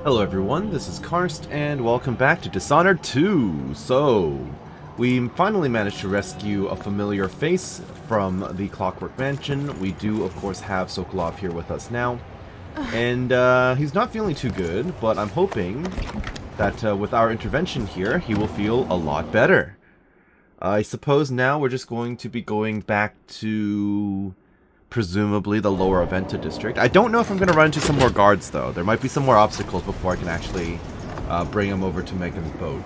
Hello everyone, this is Karst, and welcome back to Dishonored 2! So, we finally managed to rescue a familiar face from the Clockwork Mansion. We do, of course, have Sokolov here with us now. And he's not feeling too good, but I'm hoping that with our intervention here, he will feel a lot better. I suppose now we're just going to be going back to presumably the lower Aventa district. I don't know if I'm going to run into some more guards, though. There might be some more obstacles before I can actually bring him over to Megan's boat.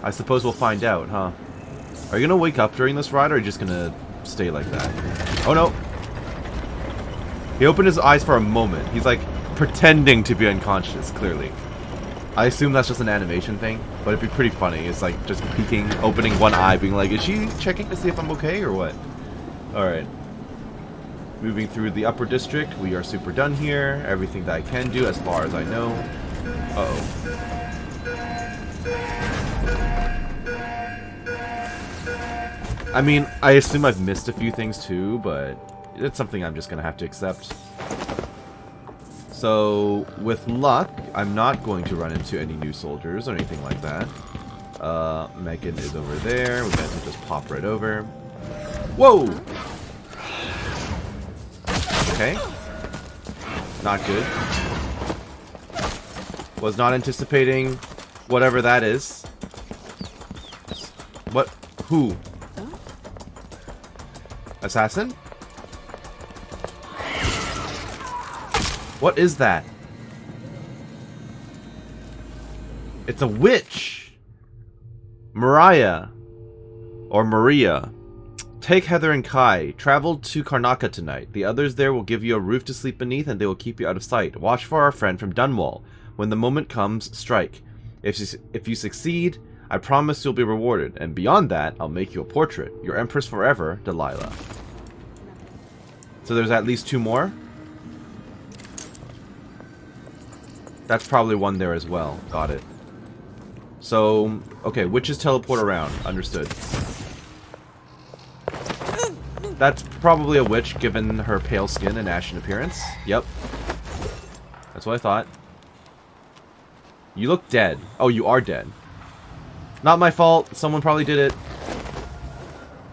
I suppose we'll find out, huh? Are you going to wake up during this ride, or are you just going to stay like that? Oh, no. He opened his eyes for a moment. He's, like, pretending to be unconscious, clearly. I assume that's just an animation thing, but it'd be pretty funny. It's, like, just peeking, opening one eye, being like, is she checking to see if I'm okay, or what? Alright. Moving through the upper district, we are super done here. Everything that I can do as far as I know. Uh-oh. I mean, I assume I've missed a few things too, but it's something I'm just going to have to accept. So, with luck, I'm not going to run into any new soldiers or anything like that. Megan is over there. We're going to just pop right over. Whoa! Okay. Not good. Was not anticipating whatever that is. What? Who? Assassin? What is that? It's a witch! Mariah. Or Maria. Take Heather and Kai. Travel to Karnaca tonight. The others there will give you a roof to sleep beneath, and they will keep you out of sight. Watch for our friend from Dunwall. When the moment comes, strike. If you succeed, I promise you'll be rewarded. And beyond that, I'll make you a portrait. Your Empress forever, Delilah. So there's at least two more? That's probably one there as well. Got it. So, okay, witches teleport around. Understood. That's probably a witch, given her pale skin and ashen appearance. Yep. That's what I thought. You look dead. Oh, you are dead. Not my fault. Someone probably did it.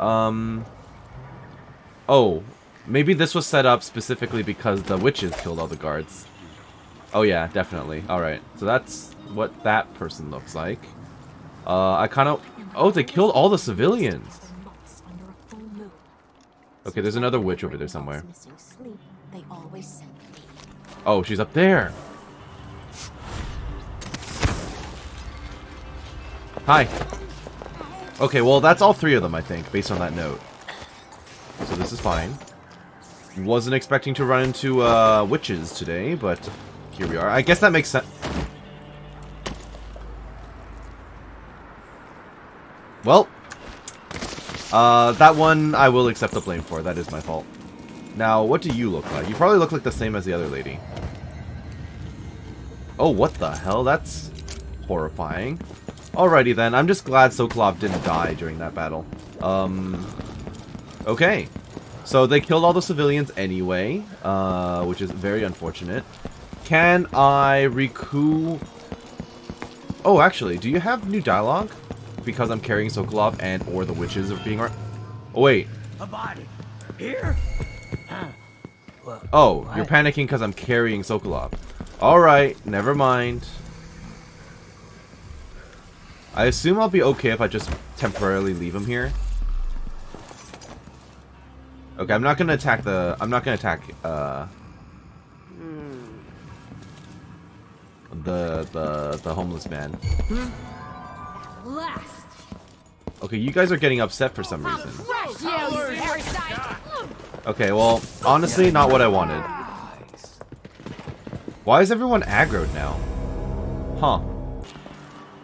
Oh. Maybe this was set up specifically because the witches killed all the guards. Oh yeah, definitely. Alright. So that's what that person looks like. I kind of... Oh, they killed all the civilians. Okay, there's another witch over there somewhere. Oh, she's up there. Hi. Okay, well, that's all three of them, I think, based on that note. So this is fine. Wasn't expecting to run into witches today, but here we are. I guess that makes sense. Well... that one I will accept the blame for. That is my fault. Now, what do you look like? You probably look like the same as the other lady. Oh, what the hell? That's horrifying. Alrighty then. I'm just glad Sokolov didn't die during that battle. Okay. So they killed all the civilians anyway, which is very unfortunate. Can I recoup... Oh, actually, do you have new dialogue? Because I'm carrying Sokolov and or the witches are being... Oh, wait. A body. Here? Oh, you're panicking because I'm carrying Sokolov. Alright, never mind. I assume I'll be okay if I just temporarily leave him here. Okay, I'm not gonna attack the... I'm not gonna attack, the homeless man. Last. Okay, you guys are getting upset for some reason. Okay, well, honestly, not what I wanted. Why is everyone aggroed now? Huh.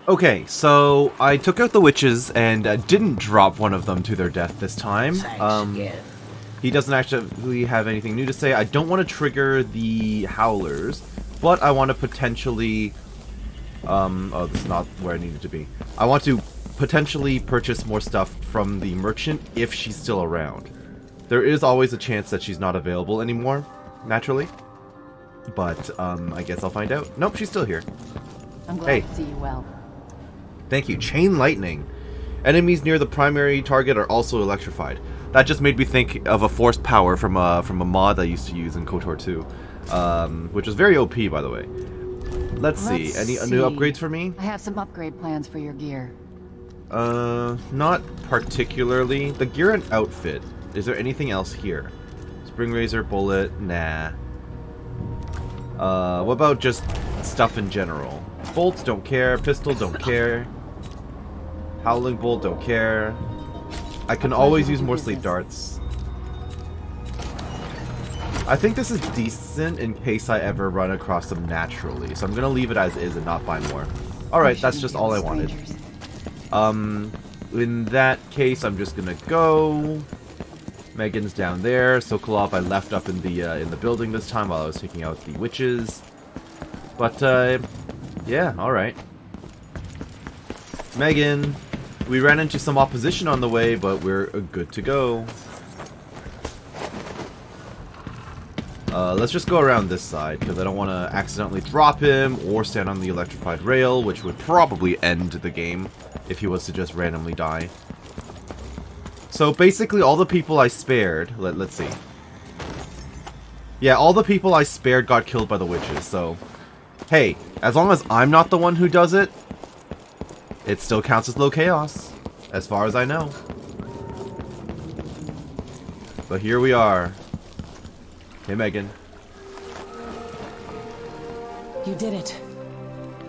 Okay, so I took out the witches and didn't drop one of them to their death this time. He doesn't actually have anything new to say. I don't want to trigger the howlers, but I want to potentially... oh, this is not where I needed to be. I want to potentially purchase more stuff from the merchant if she's still around. There is always a chance that she's not available anymore, naturally. But, I guess I'll find out. Nope, she's still here. I'm glad Hey. to see you well. Thank you. Chain lightning. Enemies near the primary target are also electrified. That just made me think of a forced power from a mod I used to use in KOTOR 2, which was very OP, by the way. Let's see. Any new upgrades for me? I have some upgrade plans for your gear. Not particularly. The gear and outfit. Is there anything else here? Spring razor, bullet, nah. What about just stuff in general? Bolts, don't care. Pistol, don't care. Howling bolt, don't care. I can always use more sleep darts. I think this is decent in case I ever run across them naturally, so I'm gonna leave it as is and not buy more. Alright, that's just all I wanted. In that case, I'm just gonna go. Megan's down there. Sokolov I left up in the building this time while I was taking out the witches. But yeah, alright. Megan, we ran into some opposition on the way, but we're good to go. Let's just go around this side, because I don't want to accidentally drop him or stand on the electrified rail, which would probably end the game if he was to just randomly die. So basically all the people I spared, let's see. Yeah, all the people I spared got killed by the witches, so hey, as long as I'm not the one who does it, it still counts as low chaos, as far as I know. But here we are. Hey, Megan. You did it.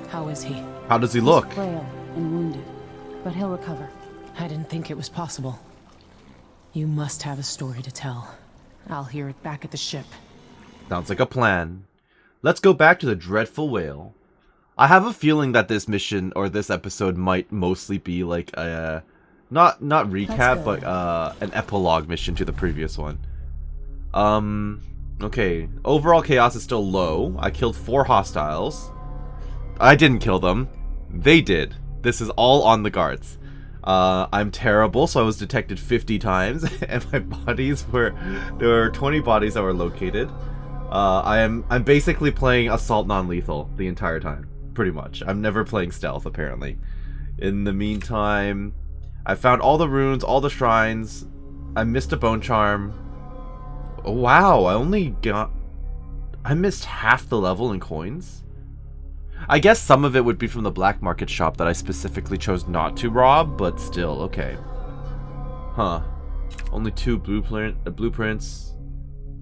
How is he? How does he look? He's frail and wounded, but he'll recover. I didn't think it was possible. You must have a story to tell. I'll hear it back at the ship. Sounds like a plan. Let's go back to the Dreadful Whale. I have a feeling that this mission, or this episode, might mostly be like a... Not recap, but an epilogue mission to the previous one. Okay. Overall chaos is still low. I killed 4 hostiles. I didn't kill them. They did. This is all on the guards. I'm terrible, so I was detected 50 times, and my bodies were... There were 20 bodies that were located. I'm basically playing assault non-lethal the entire time. Pretty much. I'm never playing stealth, apparently. In the meantime, I found all the runes, all the shrines. I missed a bone charm. Oh, wow, I missed half the level in coins? I guess some of it would be from the black market shop that I specifically chose not to rob, but still, okay. Huh. Only 2 blueprints.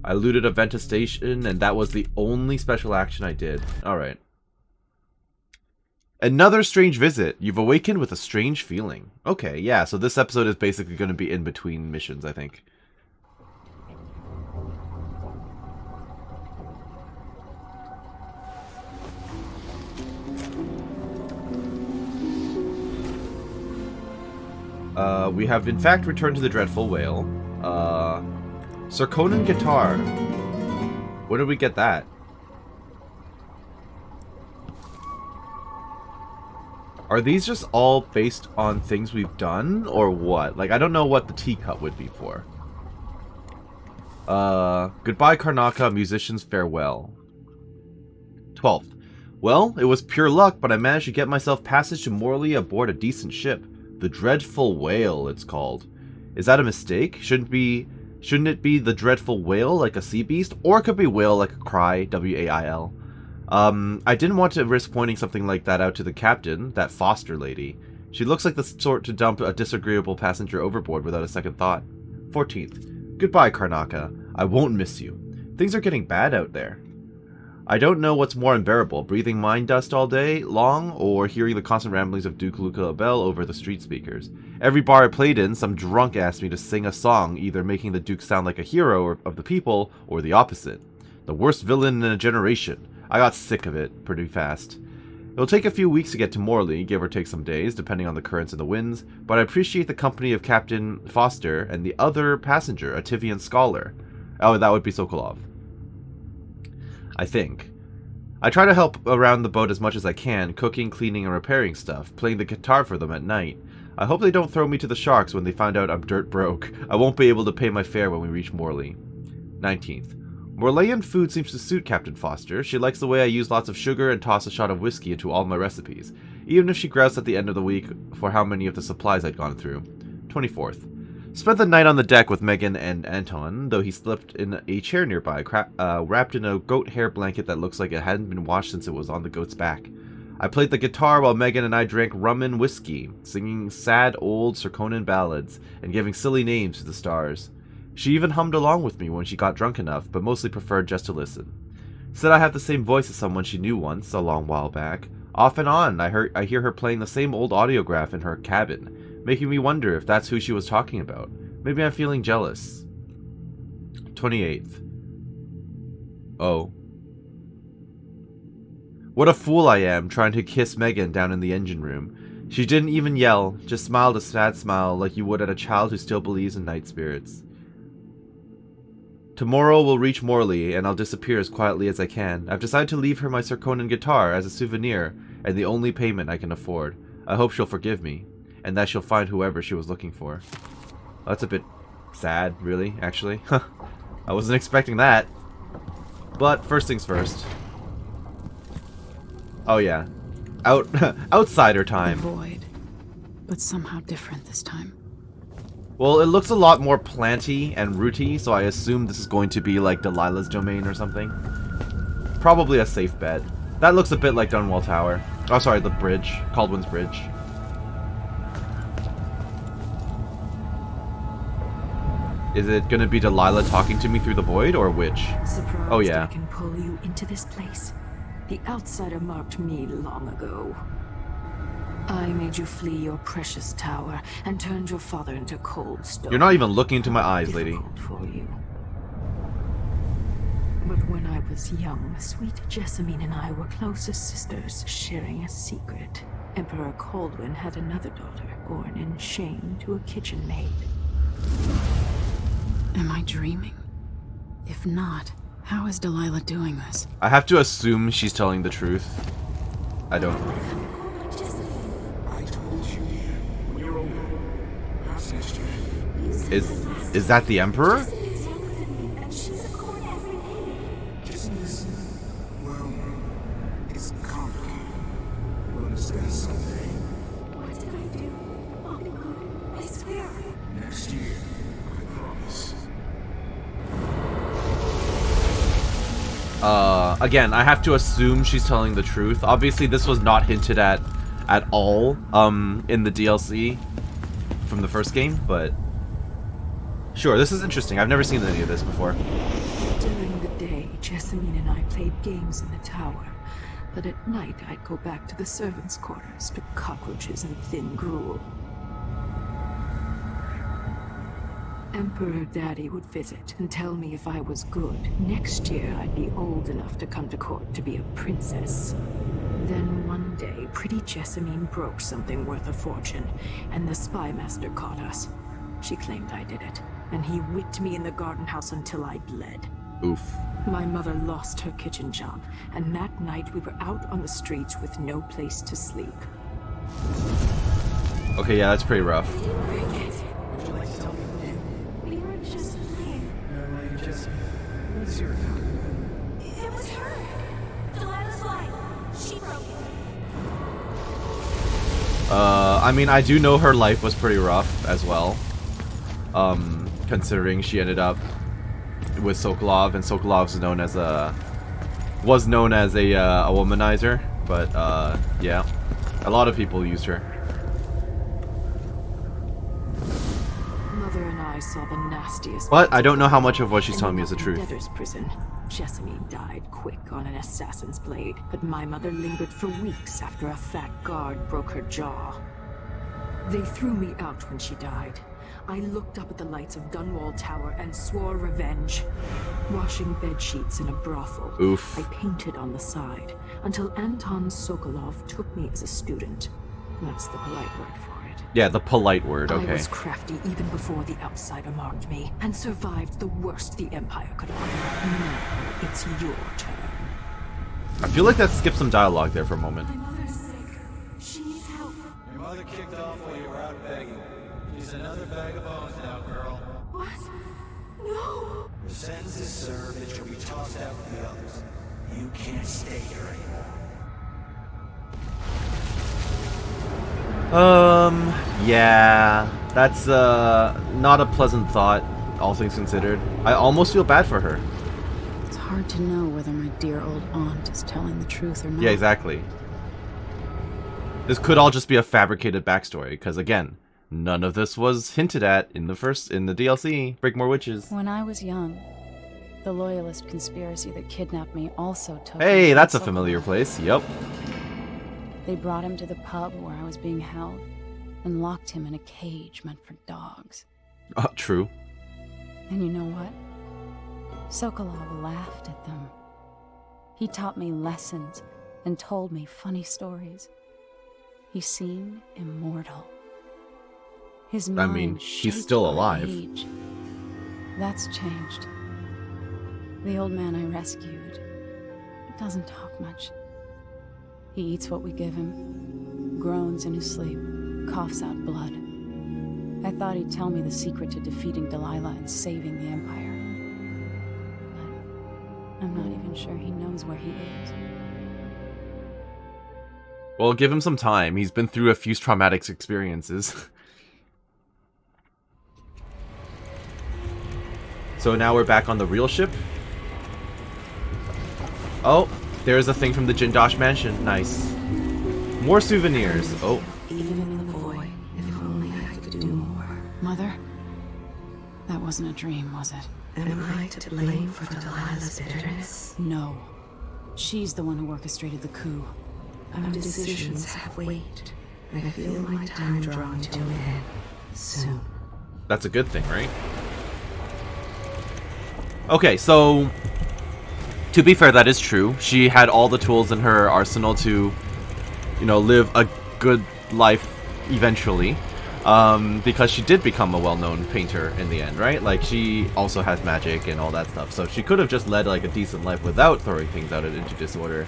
I looted a Venta station, and that was the only special action I did. Alright. Another strange visit. You've awakened with a strange feeling. Okay, yeah, so this episode is basically going to be in between missions, I think. We have in fact returned to the Dreadful Whale. Zirconin guitar. Where did we get that? Are these just all based on things we've done, or what? Like, I don't know what the teacup would be for. Goodbye, Karnaka, musicians, farewell. 12th. Well, it was pure luck, but I managed to get myself passage to Morley aboard a decent ship. The Dreadful Whale, it's called. Is that a mistake? Shouldn't it be the Dreadful Whale, like a sea beast? Or it could be whale, like a cry, W-A-I-L. I didn't want to risk pointing something like that out to the captain, that Foster lady. She looks like the sort to dump a disagreeable passenger overboard without a second thought. 14th. Goodbye, Karnaka. I won't miss you. Things are getting bad out there. I don't know what's more unbearable, breathing mine dust all day long, or hearing the constant ramblings of Duke Luca Bell over the street speakers. Every bar I played in, some drunk asked me to sing a song, either making the Duke sound like a hero of the people, or the opposite. The worst villain in a generation. I got sick of it pretty fast. It'll take a few weeks to get to Morley, give or take some days, depending on the currents and the winds, but I appreciate the company of Captain Foster and the other passenger, a Tivian scholar. Oh, that would be Sokolov. I think. I try to help around the boat as much as I can, cooking, cleaning, and repairing stuff, playing the guitar for them at night. I hope they don't throw me to the sharks when they find out I'm dirt broke. I won't be able to pay my fare when we reach Morley. 19th. Morlayan food seems to suit Captain Foster. She likes the way I use lots of sugar and toss a shot of whiskey into all my recipes, even if she groused at the end of the week for how many of the supplies I'd gone through. 24th. Spent the night on the deck with Megan and Anton, though he slept in a chair nearby, wrapped in a goat hair blanket that looks like it hadn't been washed since it was on the goat's back. I played the guitar while Megan and I drank rum and whiskey, singing sad old Serkonan ballads and giving silly names to the stars. She even hummed along with me when she got drunk enough, but mostly preferred just to listen. Said I have the same voice as someone she knew once, a long while back. Off and on, I hear her playing the same old audiograph in her cabin, making me wonder if that's who she was talking about. Maybe I'm feeling jealous. 28th. Oh. What a fool I am, trying to kiss Megan down in the engine room. She didn't even yell, just smiled a sad smile like you would at a child who still believes in night spirits. Tomorrow we'll reach Morley, and I'll disappear as quietly as I can. I've decided to leave her my Serkonan guitar as a souvenir, and the only payment I can afford. I hope she'll forgive me, and that she'll find whoever she was looking for. That's a bit sad, really, actually. I wasn't expecting that. But first things first. Oh yeah. Outsider time. Void, but somehow different this time. Well, it looks a lot more planty and rooty, so I assume this is going to be like Delilah's domain or something. Probably a safe bet. That looks a bit like Dunwall Tower. Oh, sorry, the bridge. Caldwin's Bridge. Is it gonna be Delilah talking to me through the void, or which? Surprised Oh yeah. I can pull you into this place. The outsider marked me long ago. I made you flee your precious tower and turned your father into cold stone. You're not even looking into my eyes, lady. Difficult for you. But when I was young, sweet Jessamine and I were close as sisters, sharing a secret. Emperor Caldwin had another daughter, born in shame to a kitchen maid. Am I dreaming? If not, how is Delilah doing this? I have to assume she's telling the truth. I don't. I told you when you're older. Our sister. Is that the Emperor? Business. Well, it's complicated. You'll understand someday. What did I do? I'm good. I swear. Next year, I promise. Again, I have to assume she's telling the truth. Obviously, this was not hinted at all, in the DLC from the first game, but sure, this is interesting. I've never seen any of this before. During the day, Jessamine and I played games in the tower. But at night, I'd go back to the servants' quarters to cockroaches and thin gruel. Emperor Daddy would visit and tell me if I was good. Next year, I'd be old enough to come to court to be a princess. Then one day, pretty Jessamine broke something worth a fortune, and the spy master caught us. She claimed I did it, and he whipped me in the garden house until I bled. Oof. My mother lost her kitchen job, and that night we were out on the streets with no place to sleep. Okay, yeah, that's pretty rough. Would you like to tell me what you did? We were just playing. No, Jesse. What's your account? It was her. Delilah's line. She broke it. I mean, I do know her life was pretty rough as well. Considering she ended up with Sokolov, and Sokolov's was known as a womanizer, but yeah, a lot of people used her. Mother and I saw the nastiest. But I don't know how much of what she's telling me is the In truth. debtor's prison. Jessamine died quick on an assassin's blade, but my mother lingered for weeks after a fat guard broke her jaw. They threw me out when she died. I looked up at the lights of Dunwall Tower and swore revenge. Washing bed sheets in a brothel. Oof. I painted on the side until Anton Sokolov took me as a student. That's the polite word for it. Yeah, the polite word, I okay. was crafty even before the outsider marked me, and survived the worst the Empire could offer. Now it's your turn. I feel like that skipped some dialogue there for a moment. My mother's sick. She needs help. Your mother kicked off while you were out begging. She's another bag of bones now, girl. What? No! Your sentence is served and you'll be tossed out with the others. You can't stay here anymore. Yeah, that's not a pleasant thought, all things considered. I almost feel bad for her. It's hard to know whether my dear old aunt is telling the truth or not. Yeah, exactly. This could all just be a fabricated backstory, because again, none of this was hinted at in the DLC, Brigmore Witches. When I was young, the Loyalist conspiracy that kidnapped me also took Hey, me that's a from familiar Sokolov. place, yep. They brought him to the pub where I was being held and locked him in a cage meant for dogs. True. And you know what? Sokolov laughed at them. He taught me lessons and told me funny stories. He seemed immortal. His mind I mean, he's shaped still by alive. age. That's changed. The old man I rescued doesn't talk much. He eats what we give him, groans in his sleep, coughs out blood. I thought he'd tell me the secret to defeating Delilah and saving the Empire. But I'm not even sure he knows where he is. Well, give him some time. He's been through a few traumatic experiences. So now we're back on the real ship. Oh, there's a thing from the Jindosh mansion. Nice. More souvenirs. Oh. Even in the void, if only I could do more. Mother? That wasn't a dream, was it? Am I to blame for Delilah's bitterness? No. She's the one who orchestrated the coup. Our decisions have weight. I feel my time drawing to an end soon. That's a good thing, right? Okay, so to be fair, that is true. She had all the tools in her arsenal to, you know, live a good life eventually. Because she did become a well-known painter in the end, right? Like, she also has magic and all that stuff. So she could have just led, like, a decent life without throwing things out into disorder.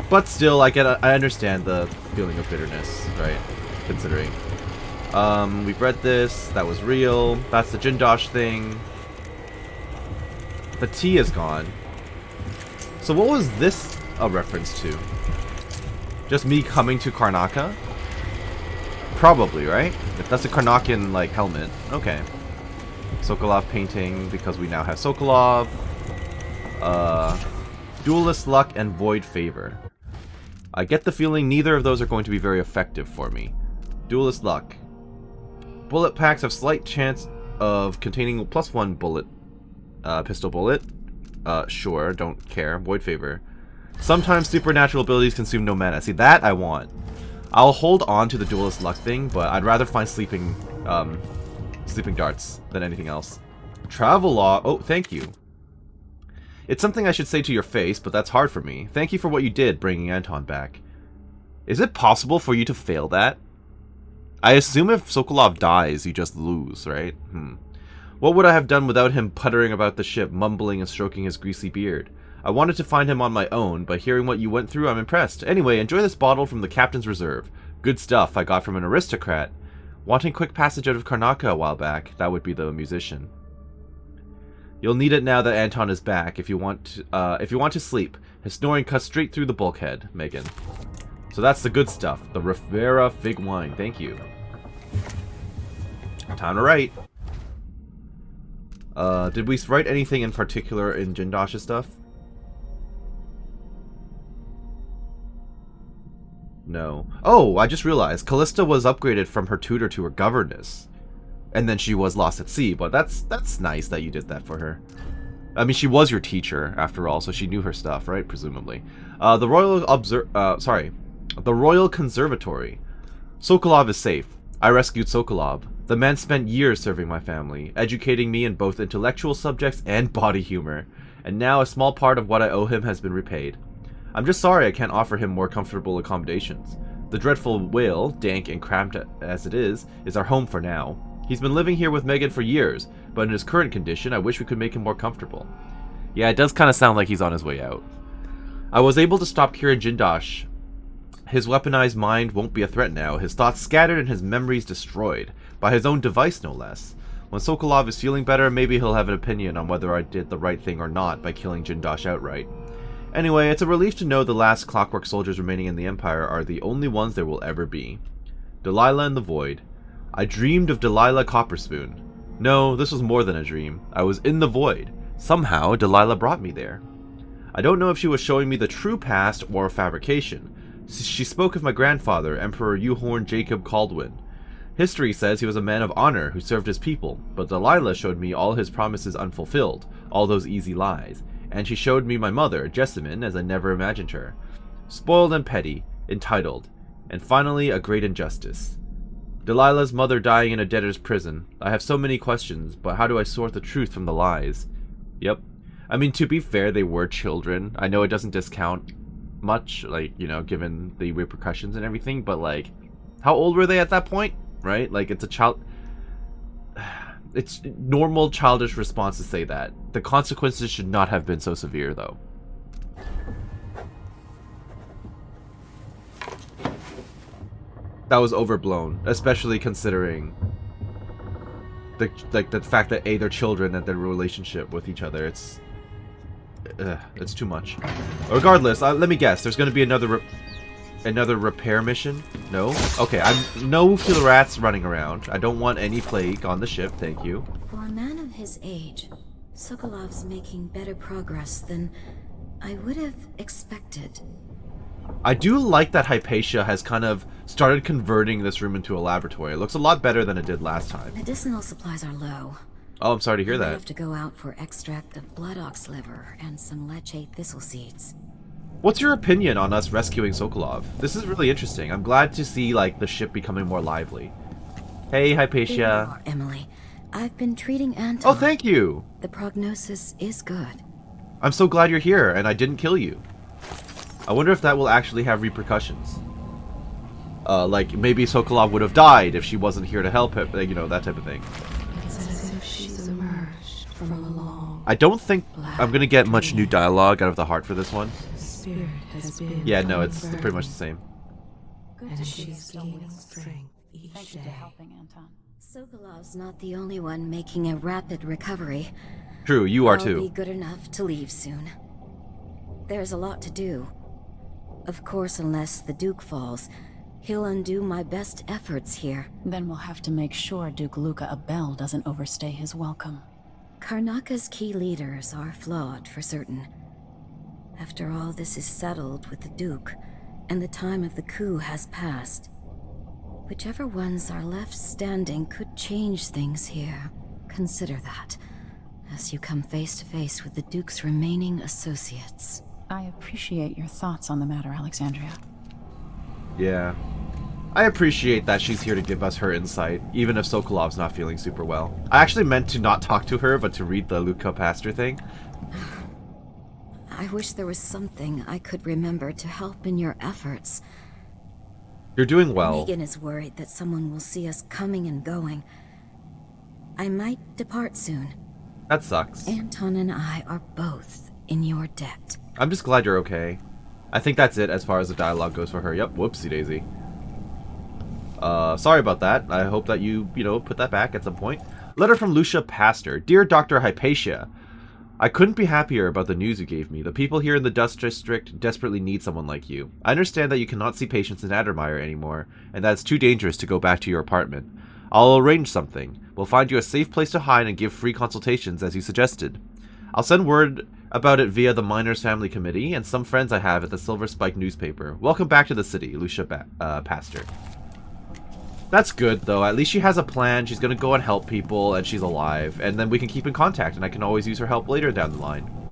But still, I understand the feeling of bitterness, right? Considering. We've read this. That was real. That's the Jindosh thing. The tea is gone. So what was this a reference to? Just me coming to Karnaca? Probably, right? If that's a Karnakian, like, helmet. Okay. Sokolov painting, because we now have Sokolov. Duelist luck and void favor. I get the feeling neither of those are going to be very effective for me. Duelist luck. Bullet packs have slight chance of containing +1 bullet. Pistol bullet. Sure, don't care. Void favor. Sometimes supernatural abilities consume no mana. See, that I want. I'll hold on to the duelist luck thing, but I'd rather find sleeping darts than anything else. Travel law. Oh, thank you. It's something I should say to your face, but that's hard for me. Thank you for what you did, bringing Anton back. Is it possible for you to fail that? I assume if Sokolov dies, you just lose, right? What would I have done without him puttering about the ship, mumbling and stroking his greasy beard? I wanted to find him on my own, but hearing what you went through, I'm impressed. Anyway, enjoy this bottle from the Captain's Reserve. Good stuff I got from an aristocrat. Wanting quick passage out of Karnaca a while back. That would be the musician. You'll need it now that Anton is back if you want to sleep. His snoring cuts straight through the bulkhead, Megan. So that's the good stuff. The Rivera Fig Wine. Thank you. Time to write. Did we write anything in particular in Jindosh's stuff? No. Oh, I just realized. Callista was upgraded from her tutor to her governess. And then she was lost at sea, but that's nice that you did that for her. I mean, she was your teacher, after all, so she knew her stuff, right? Presumably. The Royal Conservatory. Sokolov is safe. I rescued Sokolov. The man spent years serving my family, educating me in both intellectual subjects and body humor. And now a small part of what I owe him has been repaid. I'm just sorry I can't offer him more comfortable accommodations. The dreadful whale, dank and cramped as it is our home for now. He's been living here with Megan for years, but in his current condition, I wish we could make him more comfortable. Yeah, it does kind of sound like he's on his way out. I was able to stop Kieran Jindosh. His weaponized mind won't be a threat now, his thoughts scattered and his memories destroyed. By his own device, no less. When Sokolov is feeling better, maybe he'll have an opinion on whether I did the right thing or not by killing Jindosh outright. Anyway, it's a relief to know the last Clockwork soldiers remaining in the Empire are the only ones there will ever be. Delilah in the Void. I dreamed of Delilah Copperspoon. No, this was more than a dream. I was in the Void. Somehow, Delilah brought me there. I don't know if she was showing me the true past or a fabrication. She spoke of my grandfather, Emperor Euhorn Jacob Caldwin. History says he was a man of honor who served his people, but Delilah showed me all his promises unfulfilled, all those easy lies, and she showed me my mother, Jessamine, as I never imagined her. Spoiled and petty, entitled, and finally a great injustice. Delilah's mother dying in a debtor's prison. I have so many questions, but how do I sort the truth from the lies? Yep. I mean, to be fair, they were children. I know it doesn't discount much, like, you know, given the repercussions and everything, but, like, how old were they at that point? Right? Like, it's a child... It's normal childish response to say that. The consequences should not have been so severe, though. That was overblown, especially considering the fact that they're children and their relationship with each other. It's too much. Regardless, let me guess. There's going to be another repair mission. No. Okay. No rats running around. I don't want any plague on the ship. Thank you. For a man of his age, Sokolov's making better progress than I would have expected. I do like that Hypatia has kind of started converting this room into a laboratory. It looks a lot better than it did last time. Medicinal supplies are low. Oh, I'm sorry to hear I that. have to go out for extract of blood ox liver and some leche thistle seeds. What's your opinion on us rescuing Sokolov? This is really interesting. I'm glad to see, like, the ship becoming more lively. Hey, Hypatia. There you are, Emily. I've been treating Anton. Oh, thank you. The prognosis is good. I'm so glad you're here, and I didn't kill you. I wonder if that will actually have repercussions. Like, maybe Sokolov would have died if she wasn't here to help him, you know, that type of thing. It's as if she's emerged from a long... I don't think I'm gonna get much new dialogue out of the heart for this one. Spirit has been... Yeah, no, it's pretty much the same. And she's gaining strength each Thank you day. for helping, Anton. Sokolov's not the only one making a rapid recovery. True, you are I'll too. be good enough to leave soon. There's a lot to do. Of course, unless the Duke falls, he'll undo my best efforts here. Then we'll have to make sure Duke Luca Abel doesn't overstay his welcome. Karnaka's key leaders are flawed, for certain. After all this is settled with the Duke, and the time of the coup has passed, whichever ones are left standing could change things here. Consider that, as you come face to face with the Duke's remaining associates. I appreciate your thoughts on the matter, Alexandria. Yeah. I appreciate that she's here to give us her insight, even if Sokolov's not feeling super well. I actually meant to not talk to her, but to read the Luca Pastor thing. I wish there was something I could remember to help in your efforts. You're doing well. Megan is worried that someone will see us coming and going. I might depart soon. That sucks. Anton and I are both in your debt. I'm just glad you're okay. I think that's it as far as the dialogue goes for her. Yep, whoopsie daisy. Sorry about that. I hope that you put that back at some point. Letter from Lucia Pastor. Dear Dr. Hypatia, I couldn't be happier about the news you gave me. The people here in the Dust District desperately need someone like you. I understand that you cannot see patients in Addermire anymore, and that it's too dangerous to go back to your apartment. I'll arrange something. We'll find you a safe place to hide and give free consultations as you suggested. I'll send word about it via the Miners Family Committee and some friends I have at the Silver Spike newspaper. Welcome back to the city, Lucia Pastor. That's good, though. At least she has a plan. She's going to go and help people, and she's alive. And then we can keep in contact, and I can always use her help later down the line.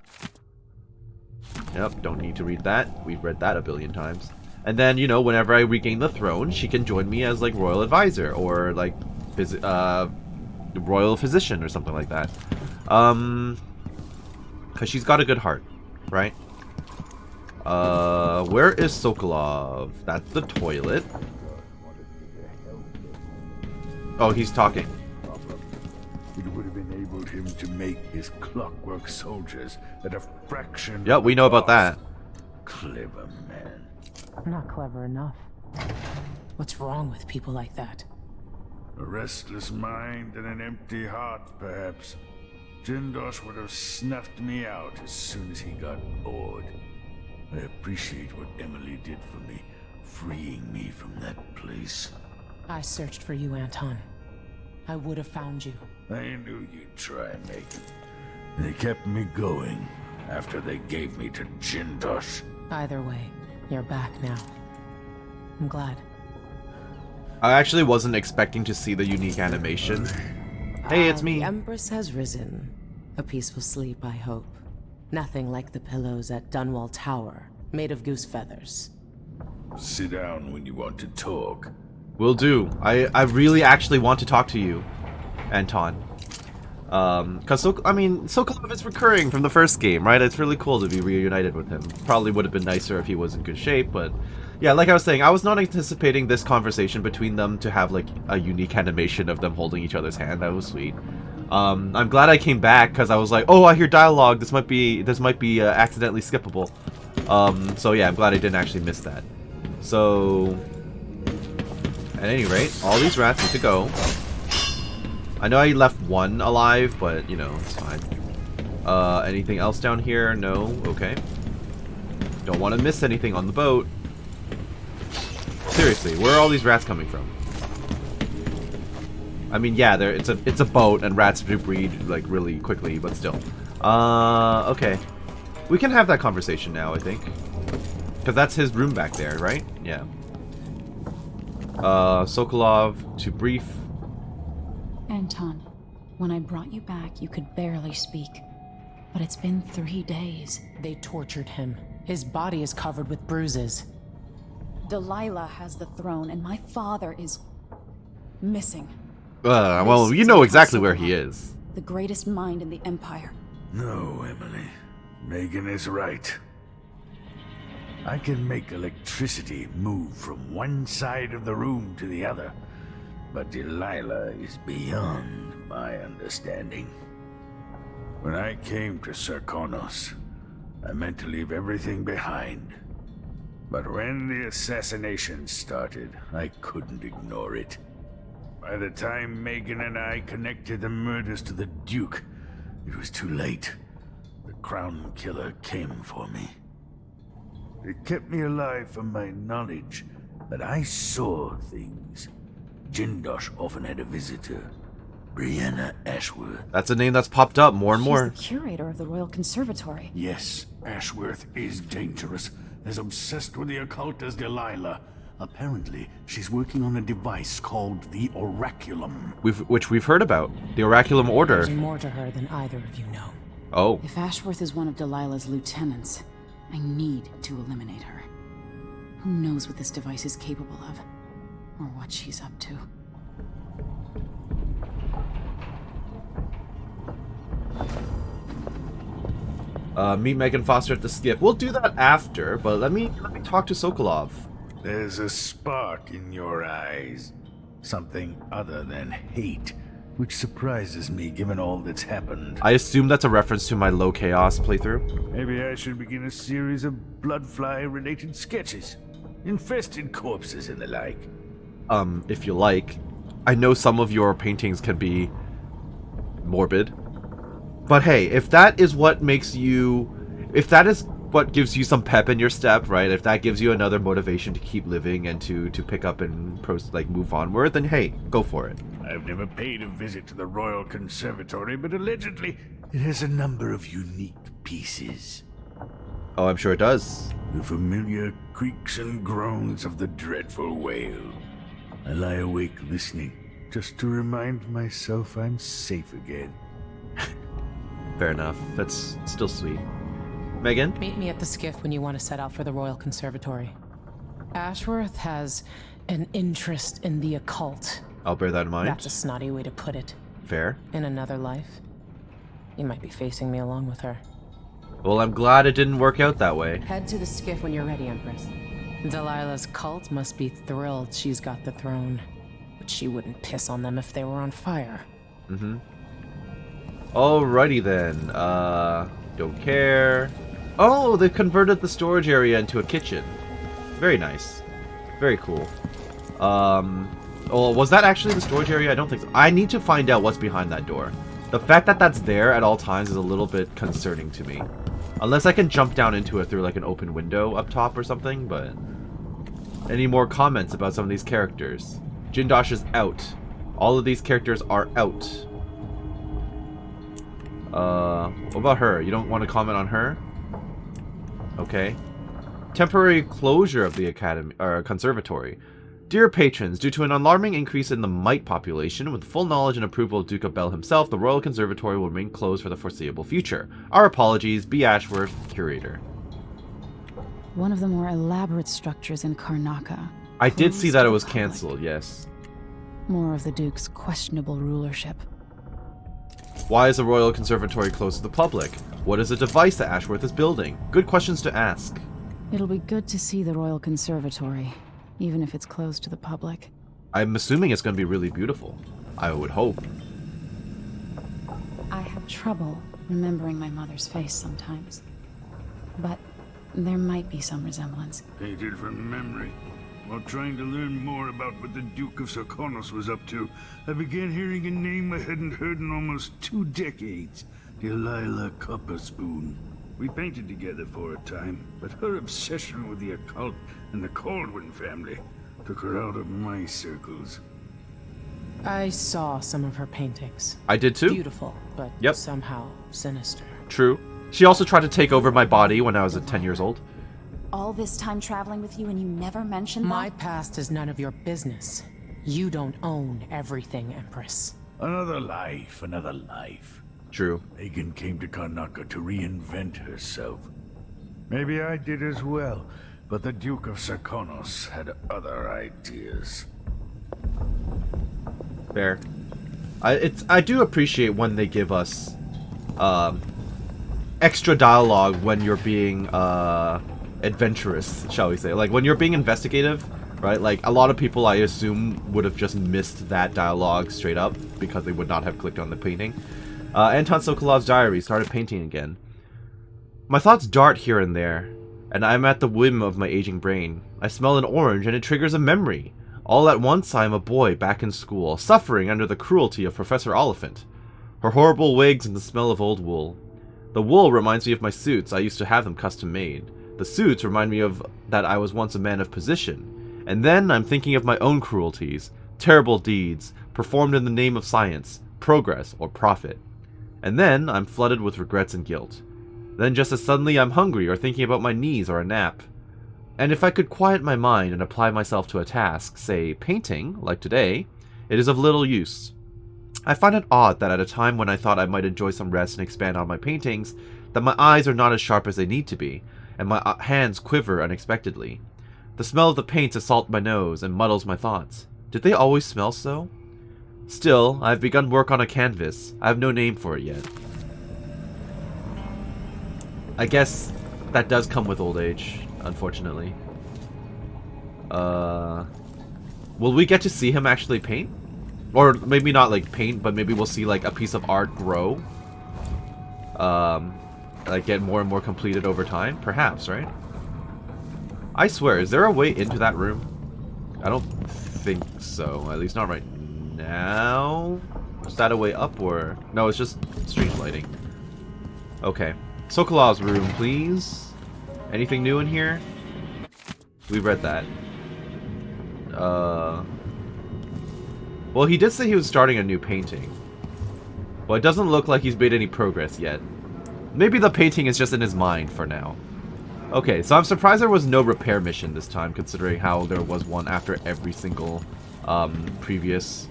Yep, don't need to read that. We've read that a billion times. And then, whenever I regain the throne, she can join me as, like, royal advisor, or, like, royal physician, or something like that. Because she's got a good heart, right? Where is Sokolov? That's the toilet. Oh, he's talking. It would have enabled him to make his clockwork soldiers at a fraction. Yep, we know about that. Clever man. I'm not clever enough. What's wrong with people like that? A restless mind and an empty heart, perhaps. Jindosh would have snuffed me out as soon as he got bored. I appreciate what Emily did for me, freeing me from that place. I searched for you, Anton. I would have found you. I knew you'd try, Megan. They kept me going after they gave me to Jindosh. Either way, you're back now. I'm glad. I actually wasn't expecting to see the unique animation. Hey, it's me. The Empress has risen. A peaceful sleep, I hope. Nothing like the pillows at Dunwall Tower, made of goose feathers. Sit down when you want to talk. Will do. I really actually want to talk to you, Anton. Cause Sokolov is recurring from the first game, right? It's really cool to be reunited with him. Probably would have been nicer if he was in good shape, but yeah, like I was saying, I was not anticipating this conversation between them to have like a unique animation of them holding each other's hand. That was sweet. I'm glad I came back because I was like, oh, I hear dialogue. This might be accidentally skippable. So yeah, I'm glad I didn't actually miss that. So at any rate, all these rats need to go. I know I left one alive, but, you know, it's fine. Anything else down here? No? Okay. Don't want to miss anything on the boat. Seriously, where are all these rats coming from? I mean, yeah, it's a boat, and rats do breed, like, really quickly, but still. Okay. We can have that conversation now, I think. Because that's his room back there, right? Yeah. Sokolov to brief. Anton, when I brought you back, you could barely speak. But it's been 3 days. They tortured him. His body is covered with bruises. Delilah has the throne, and my father is missing. Well, you know exactly where he is. The greatest mind in the Empire. No, Emily. Megan is right. I can make electricity move from one side of the room to the other. But Delilah is beyond my understanding. When I came to Serkonos, I meant to leave everything behind. But when the assassination started, I couldn't ignore it. By the time Megan and I connected the murders to the Duke, it was too late. The Crown Killer came for me. It kept me alive from my knowledge that I saw things. Jindosh often had a visitor, Brianna Ashworth. That's a name that's popped up more and more. She's the curator of the Royal Conservatory. Yes, Ashworth is dangerous, as obsessed with the occult as Delilah. Apparently, she's working on a device called the Oraculum. Which we've heard about. The Oraculum Order. There's more to her than either of you know. Oh. If Ashworth is one of Delilah's lieutenants, I need to eliminate her. Who knows what this device is capable of? Or what she's up to. Meet Megan Foster at the skiff. We'll do that after, but let me talk to Sokolov. There's a spark in your eyes. Something other than hate, which surprises me given all that's happened. I assume that's a reference to my low chaos playthrough. Maybe I should begin a series of bloodfly-related sketches. Infested corpses and the like. If you like. I know some of your paintings can be morbid. But hey, if that is what makes you... If that is what gives you some pep in your step, right? If that gives you another motivation to keep living and to pick up and move onward, then hey, go for it. I've never paid a visit to the Royal Conservatory, but allegedly it has a number of unique pieces. Oh, I'm sure it does. The familiar creaks and groans of the dreadful whale. I lie awake listening, just to remind myself I'm safe again. Fair enough. That's still sweet. Megan? Meet me at the skiff when you want to set out for the Royal Conservatory. Ashworth has an interest in the occult. I'll bear that in mind. That's a snotty way to put it. Fair. In another life, you might be facing me along with her. Well, I'm glad it didn't work out that way. Head to the skiff when you're ready, Empress. Delilah's cult must be thrilled she's got the throne. But she wouldn't piss on them if they were on fire. Mm-hmm. Alrighty then. Don't care. Oh, they converted the storage area into a kitchen. Very nice. Very cool. Oh, was that actually the storage area? I don't think so. I need to find out what's behind that door. The fact that that's there at all times is a little bit concerning to me. Unless I can jump down into it through like an open window up top or something, but... Any more comments about some of these characters? Jindosh is out. All of these characters are out. What about her? You don't want to comment on her? Okay. Temporary closure of the academy or conservatory. Dear patrons, due to an alarming increase in the mite population, with full knowledge and approval of Duke of Bell himself, the Royal Conservatory will remain closed for the foreseeable future. Our apologies, B. Ashworth, Curator. One of the more elaborate structures in Karnaca. I did see that it was public. cancelled, yes. More of the Duke's questionable rulership. Why is the Royal Conservatory closed to the public? What is the device that Ashworth is building? Good questions to ask. It'll be good to see the Royal Conservatory, even if it's closed to the public. I'm assuming it's going to be really beautiful. I would hope. I have trouble remembering my mother's face sometimes. But there might be some resemblance. Painted from memory. While trying to learn more about what the Duke of Sokolov was up to, I began hearing a name I hadn't heard in almost 2 decades. Delilah Copperspoon. We painted together for a time, but her obsession with the occult and the Caldwin family took her out of my circles. I saw some of her paintings. I did too. Beautiful, but somehow sinister. True. She also tried to take over my body when I was 10 years old. All this time traveling with you and you never mentioned that? My past is none of your business. You don't own everything, Empress. Another life, another life. True. Megan came to Karnaca to reinvent herself. Maybe I did as well, but the Duke of Sokolov had other ideas. Fair. I do appreciate when they give us extra dialogue when you're being adventurous, shall we say. Like when you're being investigative, right? Like a lot of people I assume would have just missed that dialogue straight up because they would not have clicked on the painting. Anton Sokolov's diary started painting again. My thoughts dart here and there, and I'm at the whim of my aging brain. I smell an orange and it triggers a memory. All at once I am a boy back in school, suffering under the cruelty of Professor Oliphant. Her horrible wigs and the smell of old wool. The wool reminds me of my suits. I used to have them custom made. The suits remind me of that I was once a man of position. And then I'm thinking of my own cruelties, terrible deeds, performed in the name of science, progress, or profit. And then I'm flooded with regrets and guilt. Then just as suddenly I'm hungry or thinking about my knees or a nap. And if I could quiet my mind and apply myself to a task, say painting, like today, it is of little use. I find it odd that at a time when I thought I might enjoy some rest and expand on my paintings, that my eyes are not as sharp as they need to be, and my hands quiver unexpectedly. The smell of the paints assaults my nose and muddles my thoughts. Did they always smell so? Still, I have begun work on a canvas. I have no name for it yet. I guess that does come with old age, unfortunately. Will we get to see him actually paint? Or maybe not like paint, but maybe we'll see like a piece of art grow. Like get more and more completed over time? Perhaps, right? I swear, is there a way into that room? I don't think so. At least not right now. Is that a way up or... No, it's just strange lighting. Okay. Sokolov's room, please. Anything new in here? We read that. Well, he did say he was starting a new painting. Well, it doesn't look like he's made any progress yet. Maybe the painting is just in his mind for now. Okay, so I'm surprised there was no repair mission this time, considering how there was one after every single previous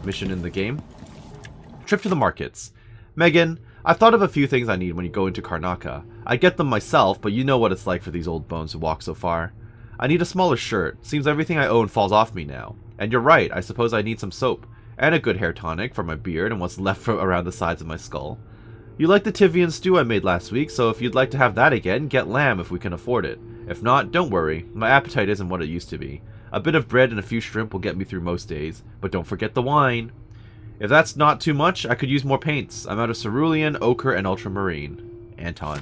mission in the game. Trip to the markets. Megan, I've thought of a few things I need when you go into Karnaca. I get them myself, but you know what it's like for these old bones to walk so far. I need a smaller shirt. Seems everything I own falls off me now. And you're right, I suppose I need some soap. And a good hair tonic for my beard and what's left from around the sides of my skull. You like the Tivian stew I made last week, so if you'd like to have that again, get lamb if we can afford it. If not, don't worry. My appetite isn't what it used to be. A bit of bread and a few shrimp will get me through most days. But don't forget the wine. If that's not too much, I could use more paints. I'm out of cerulean, ochre, and ultramarine. Anton.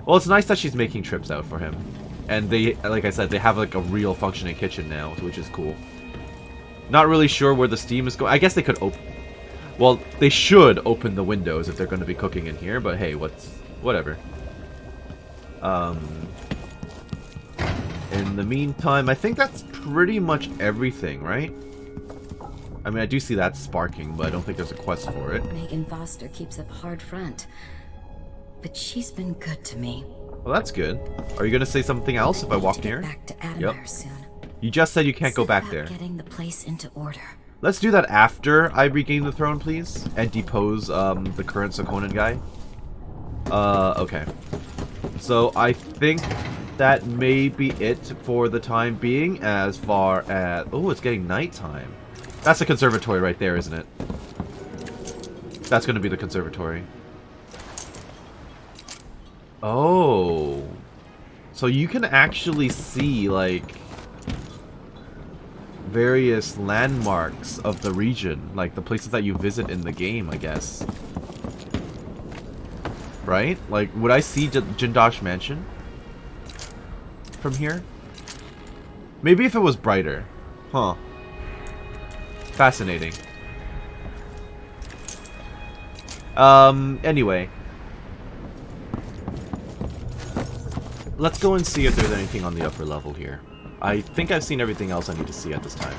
Well, it's nice that she's making trips out for him. And they, like I said, they have like a real functioning kitchen now, which is cool. Not really sure where the steam is going. I guess they could open... Well, they should open the windows if they're going to be cooking in here, but hey, whatever. In the meantime, I think that's pretty much everything, right? I mean, I do see that sparking, but I don't think there's a quest for it. Megan Foster keeps up a hard front, but she's been good to me. Well, that's good. Are you going to say something else if I walk near? Back to Adamir soon. You just said you can't go back there. Getting the place into order. Let's do that after I regain the throne, please, and depose the current Sokonan guy. Okay. So I think that may be it for the time being, as far as... Oh, it's getting nighttime. That's the conservatory right there, isn't it? That's going to be the conservatory. Oh. So you can actually see, like, various landmarks of the region. Like, the places that you visit in the game, I guess. Right? Like, would I see Jindosh Mansion from here? Maybe if it was brighter. Huh. Fascinating. Anyway. Let's go and see if there's anything on the upper level here. I think I've seen everything else I need to see at this time.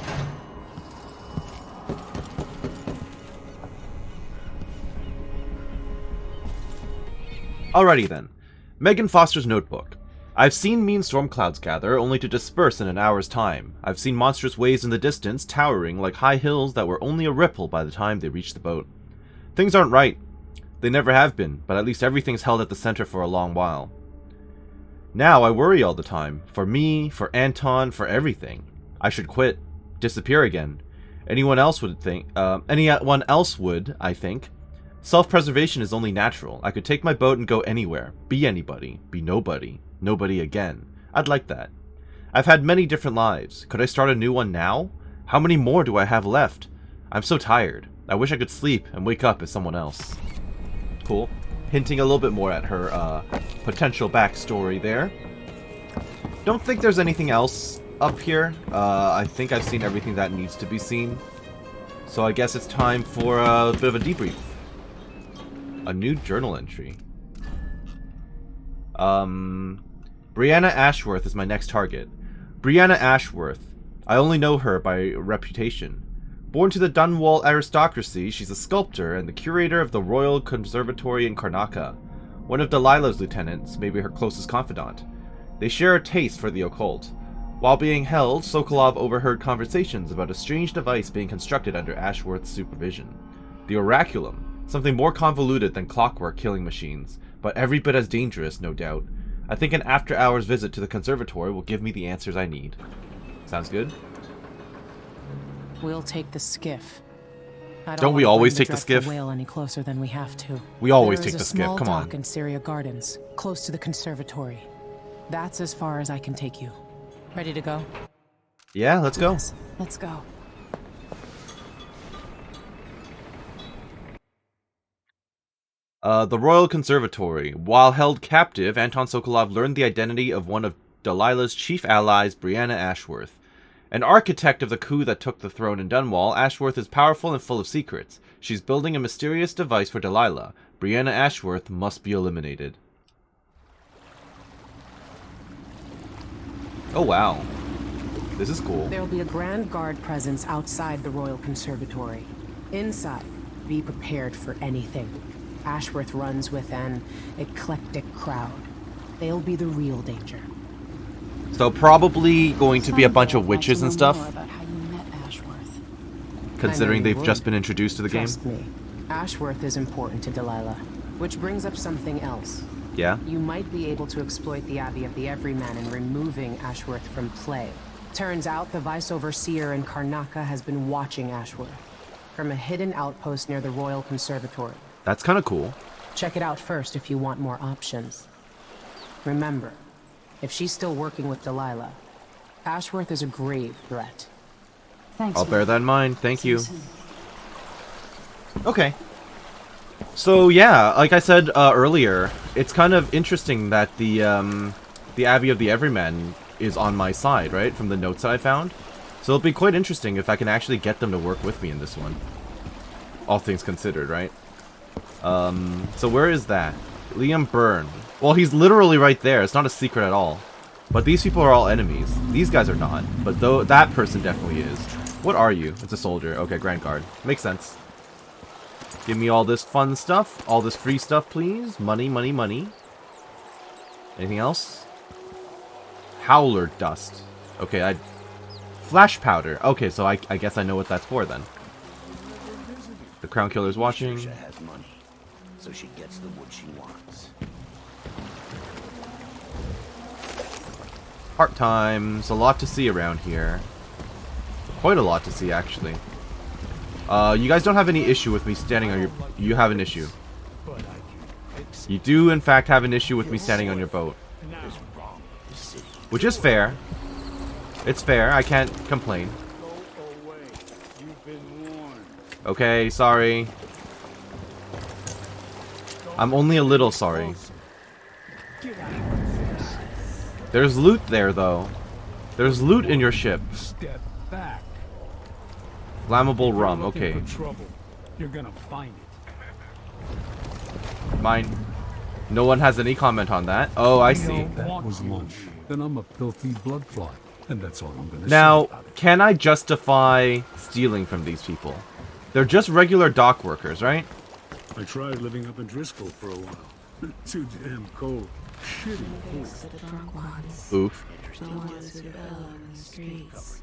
Alrighty then. Megan Foster's notebook. I've seen mean storm clouds gather, only to disperse in an hour's time. I've seen monstrous waves in the distance, towering like high hills that were only a ripple by the time they reached the boat. Things aren't right. They never have been, but at least everything's held at the center for a long while. Now I worry all the time. For me, for Anton, for everything. I should quit. Disappear again. Anyone else would, I think. Self-preservation is only natural. I could take my boat and go anywhere. Be anybody. Be nobody. Nobody again. I'd like that. I've had many different lives. Could I start a new one now? How many more do I have left? I'm so tired. I wish I could sleep and wake up as someone else. Cool. Hinting a little bit more at her potential backstory there. Don't think there's anything else up here. I think I've seen everything that needs to be seen. So I guess it's time for a bit of a debrief. A new journal entry. Brianna Ashworth is my next target. Brianna Ashworth. I only know her by reputation. Born to the Dunwall aristocracy, she's a sculptor and the curator of the Royal Conservatory in Karnaca. One of Delilah's lieutenants, maybe her closest confidant. They share a taste for the occult. While being held, Sokolov overheard conversations about a strange device being constructed under Ashworth's supervision. The Oraculum. Something more convoluted than clockwork killing machines, but every bit as dangerous, no doubt. I think an after-hours visit to the conservatory will give me the answers I need. Sounds good? We'll take the skiff. Don't we always take the skiff? Whale any closer than we have to. We always take the skiff. Come on. There's a small dock in Syria Gardens, close to the conservatory. That's as far as I can take you. Ready to go? Yeah, let's go. Yes, let's go. The Royal Conservatory. While held captive, Anton Sokolov learned the identity of one of Delilah's chief allies, Brianna Ashworth. An architect of the coup that took the throne in Dunwall, Ashworth is powerful and full of secrets. She's building a mysterious device for Delilah. Brianna Ashworth must be eliminated. Oh wow. This is cool. There'll be a Grand Guard presence outside the Royal Conservatory. Inside, be prepared for anything. Ashworth runs with an eclectic crowd. They'll be the real danger. So probably going to be a bunch of witches and stuff. About how you met Ashworth. Considering they've just been introduced to the game. Trust me, Ashworth is important to Delilah. Which brings up something else. Yeah? You might be able to exploit the Abbey of the Everyman in removing Ashworth from play. Turns out the Vice Overseer in Karnaca has been watching Ashworth from a hidden outpost near the Royal Conservatory. That's kind of cool. Check it out first if you want more options. Remember, if she's still working with Delilah, Ashworth is a grave threat. Thanks. I'll bear that in mind. Thank you. Soon. Okay. So yeah, like I said earlier, it's kind of interesting that the Abbey of the Everyman is on my side, right? From the notes that I found. So it'll be quite interesting if I can actually get them to work with me in this one. All things considered, right? So where is that? Liam Byrne. Well, he's literally right there. It's not a secret at all. But these people are all enemies. These guys are not. But though that person definitely is. What are you? It's a soldier. Okay, Grand Guard. Makes sense. Give me all this fun stuff. All this free stuff, please. Money, money, money. Anything else? Howler dust. Okay, Flash powder. Okay, so I guess I know what that's for then. The Crown Killer's watching. She has money, so she gets the wood she wants. Part times. A lot to see around here. Quite a lot to see, actually. You guys don't have any issue with me standing on your... You have an issue. You do, in fact, have an issue with me standing on your boat. Which is fair. It's fair. I can't complain. Okay, sorry. I'm only a little sorry. There's loot there, though. There's loot in your ship. Step back. Flammable rum. Okay. Trouble. You're gonna find it. Mine. No one has any comment on that. Oh, I see. That was lunch. Then I'm a filthy bloodfly, and that's all I'm gonna Now, say about it. can I justify stealing from these people? They're just regular dock workers, right? I tried living up in Driscoll for a while. Too damn cold. Shitty food. Oof. The ones who dwell in the streets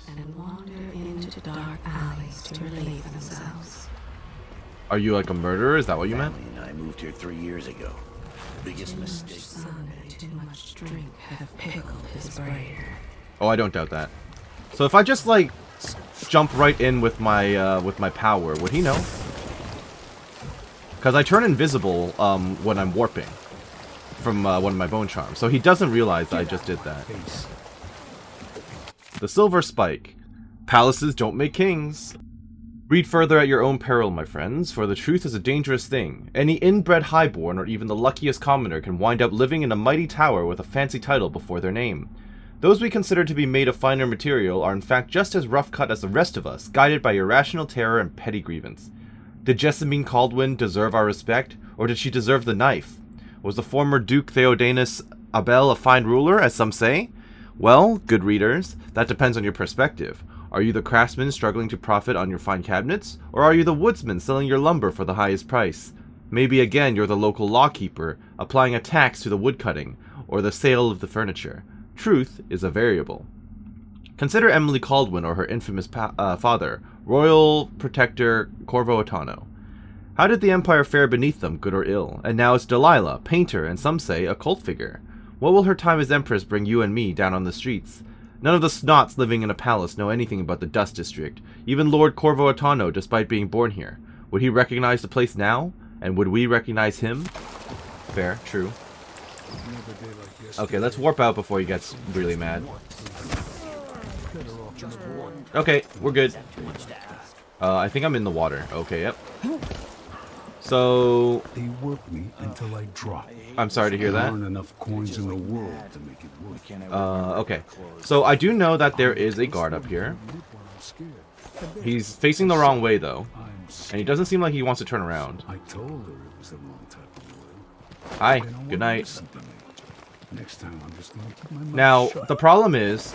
and wander into dark alleys to relieve themselves. Are you like a murderer? Is that what you meant? Family and I moved here 3 years ago. Biggest mistake. Sun and too much drink have pickled his brain. Oh, I don't doubt that. So if I just like jump right in with my power, would he know? Because I turn invisible when I'm warping from one of my bone charms, so he doesn't realize that I just did that. The Silver Spike. Palaces don't make kings. Read further at your own peril, my friends, for the truth is a dangerous thing. Any inbred highborn or even the luckiest commoner can wind up living in a mighty tower with a fancy title before their name. Those we consider to be made of finer material are in fact just as rough-cut as the rest of us, guided by irrational terror and petty grievance. Did Jessamine Caldwin deserve our respect, or did she deserve the knife? Was the former Duke Theodanus Abel a fine ruler, as some say? Well, good readers, that depends on your perspective. Are you the craftsman struggling to profit on your fine cabinets, or are you the woodsman selling your lumber for the highest price? Maybe again you're the local lawkeeper, applying a tax to the woodcutting, or the sale of the furniture. Truth is a variable. Consider Emily Caldwin or her infamous father, Royal Protector Corvo Attano. How did the Empire fare beneath them, good or ill? And now it's Delilah, painter, and some say a cult figure. What will her time as Empress bring you and me down on the streets? None of the snots living in a palace know anything about the Dust District. Even Lord Corvo Attano, despite being born here. Would he recognize the place now? And would we recognize him? Fair, true. Okay, let's warp out before he gets really mad. Okay, we're good. I think I'm in the water. Okay, yep. So... They work me until I drop. I'm sorry to hear that. There aren't enough coins in the world to make it work. Okay. So I do know that there is a guard up here. He's facing the wrong way, though. And he doesn't seem like he wants to turn around. I told her it was the wrong type of oil. Hi, good night. Next time I'm just gonna keep my mouth Now, shut. the problem is,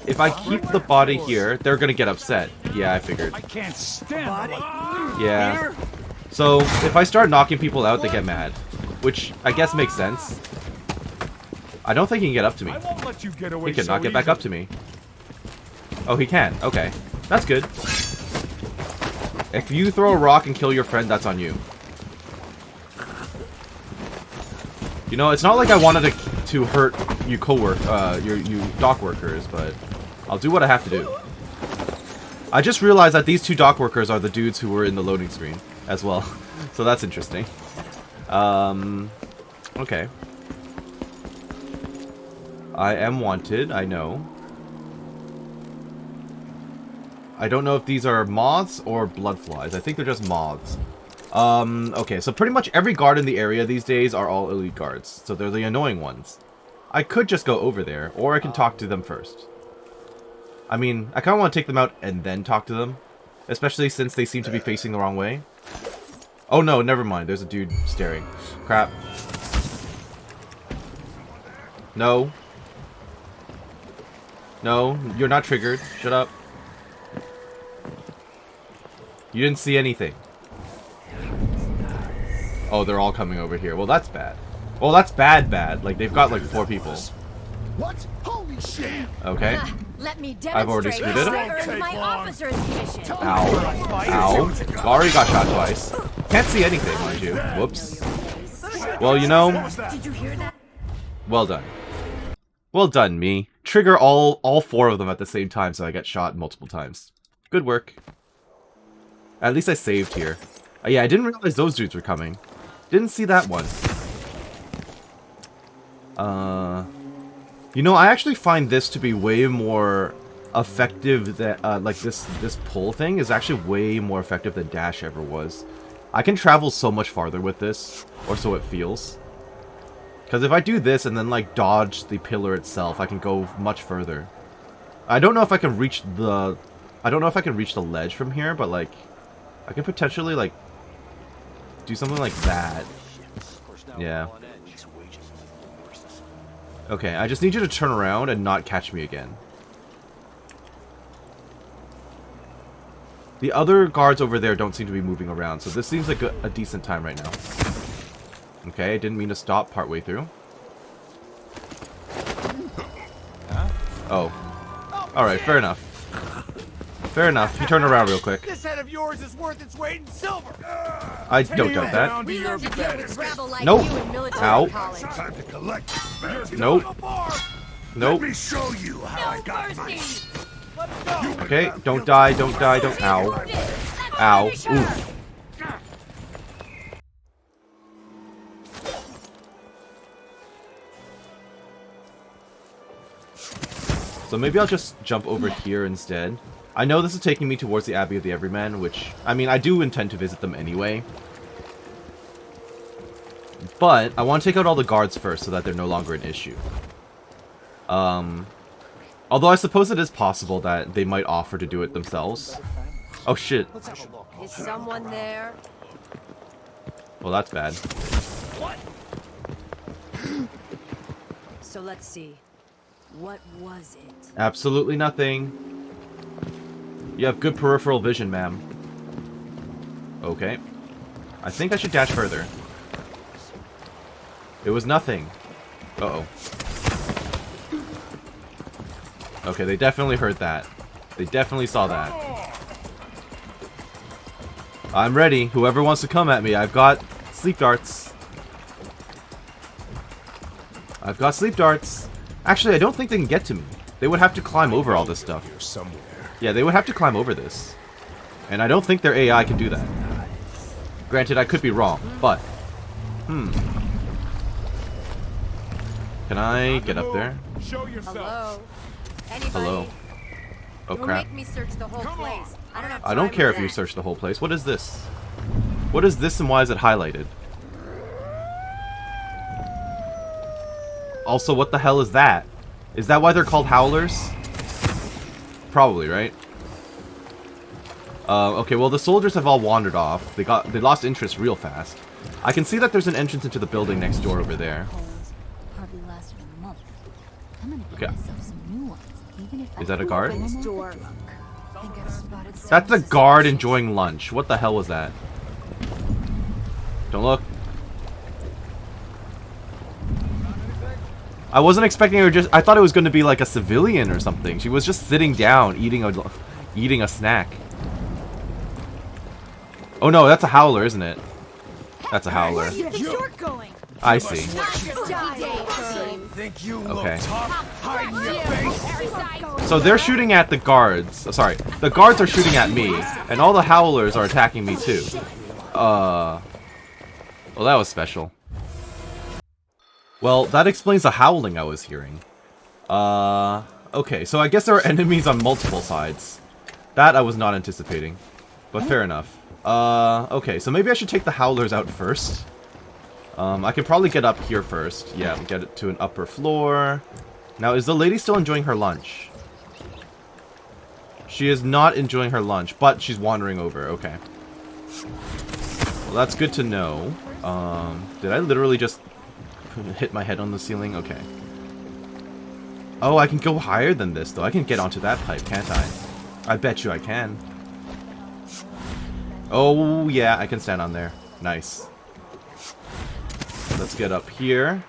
if I keep the body here, they're gonna get upset. Yeah, I figured. I can't stand it. Yeah. So, if I start knocking people out, they get mad. Which, I guess makes sense. I don't think he can get up to me. I won't let you get away He cannot get back up to me. Oh, he can. Okay. That's good. If you throw a rock and kill your friend, that's on you. You know, it's not like I wanted to hurt you you dock workers, but I'll do what I have to do. I just realized that these two dock workers are the dudes who were in the loading screen as well. So that's interesting. Okay. I am wanted, I know. I don't know if these are moths or bloodflies. I think they're just moths. Okay, so pretty much every guard in the area these days are all elite guards. So they're the annoying ones. I could just go over there, or I can talk to them first. I mean, I kind of want to take them out and then talk to them. Especially since they seem to be facing the wrong way. Oh no, never mind. There's a dude staring. Crap. No. No, you're not triggered. Shut up. You didn't see anything. Oh, they're all coming over here. Well, that's bad. Well, that's bad. Like, they've got like 4 people. What? Holy shit! Okay. Let me I've already demonstrate screwed it. I earned my officer's commission. Ow. Ow. Already got shot twice. Can't see anything, mind you. Whoops. Well, you know. Did you hear that? Well done. Well done, me. Trigger all 4 of them at the same time so I get shot multiple times. Good work. At least I saved here. Yeah, I didn't realize those dudes were coming. Didn't see that one. You know, I actually find this to be way more effective than, like, this pull thing is actually way more effective than dash ever was. I can travel so much farther with this, or so it feels. Because if I do this and then, like, dodge the pillar itself, I can go much further. I don't know if I can reach the... I don't know if I can reach the ledge from here, but, like, I can potentially, like, do something like that. Yeah. Okay, I just need you to turn around and not catch me again. The other guards over there don't seem to be moving around, so this seems like a decent time right now. Okay, I didn't mean to stop partway through. Oh. Alright, fair enough. Fair enough. You turn around real quick. This head of yours is worth its weight in silver. I don't doubt that. We learned to deal with rabble like Nope. you in military Ow. college. Time to collect this man. Nope. Nope. Let me show you how I got mine. Okay, don't die, don't die, don't... Ow. Ow. Oof. So maybe I'll just jump over here instead. I know this is taking me towards the Abbey of the Everyman, which, I mean, I do intend to visit them anyway. But I want to take out all the guards first so that they're no longer an issue. Although I suppose it is possible that they might offer to do it themselves. Oh shit. Is someone there? Well, that's bad. So let's see. What was it? Absolutely nothing. You have good peripheral vision, ma'am. Okay. I think I should dash further. It was nothing. Uh-oh. Okay, they definitely heard that. They definitely saw that. I'm ready. Whoever wants to come at me, I've got sleep darts. I've got sleep darts. Actually, I don't think they can get to me. They would have to climb over all this stuff. Yeah, they would have to climb over this. And I don't think their AI can do that. Granted, I could be wrong, but... Can I get up there? Hello? Anybody? Hello? Oh, Don't crap. make me search the whole place. I don't have I don't time care for if you that. search the whole place. What is this? What is this and why is it highlighted? Also, what the hell is that? Is that why they're called howlers? Probably, right? Okay, well the soldiers have all wandered off. They lost interest real fast. I can see that there's an entrance into the building next door over there. Hardly lasted a month. I'm gonna get Okay. myself some new ones, even if Is that a guard? Open this door. Think I've spotted That's a someone guard suspicious. enjoying lunch. What the hell was that? Don't look. I wasn't expecting her I thought it was going to be like a civilian or something. She was just sitting down eating a snack. Oh no, that's a howler, isn't it? That's a howler. Where do you think you're going? I see. Think you Okay. look tough? Hide in your face. So they're shooting at the guards. Oh, sorry. The guards are shooting at me, and all the howlers are attacking me too. Well, that was special. Well, that explains the howling I was hearing. Okay, so I guess there are enemies on multiple sides. That I was not anticipating. But fair enough. Okay, so maybe I should take the howlers out first. I can probably get up here first. Yeah, get it to an upper floor. Now, is the lady still enjoying her lunch? She is not enjoying her lunch, but she's wandering over. Okay. Well, that's good to know. Did I literally just hit my head on the ceiling? Okay. Oh, I can go higher than this, though. I can get onto that pipe, can't I? I bet you I can. Oh, yeah, I can stand on there. Nice. Let's get up here.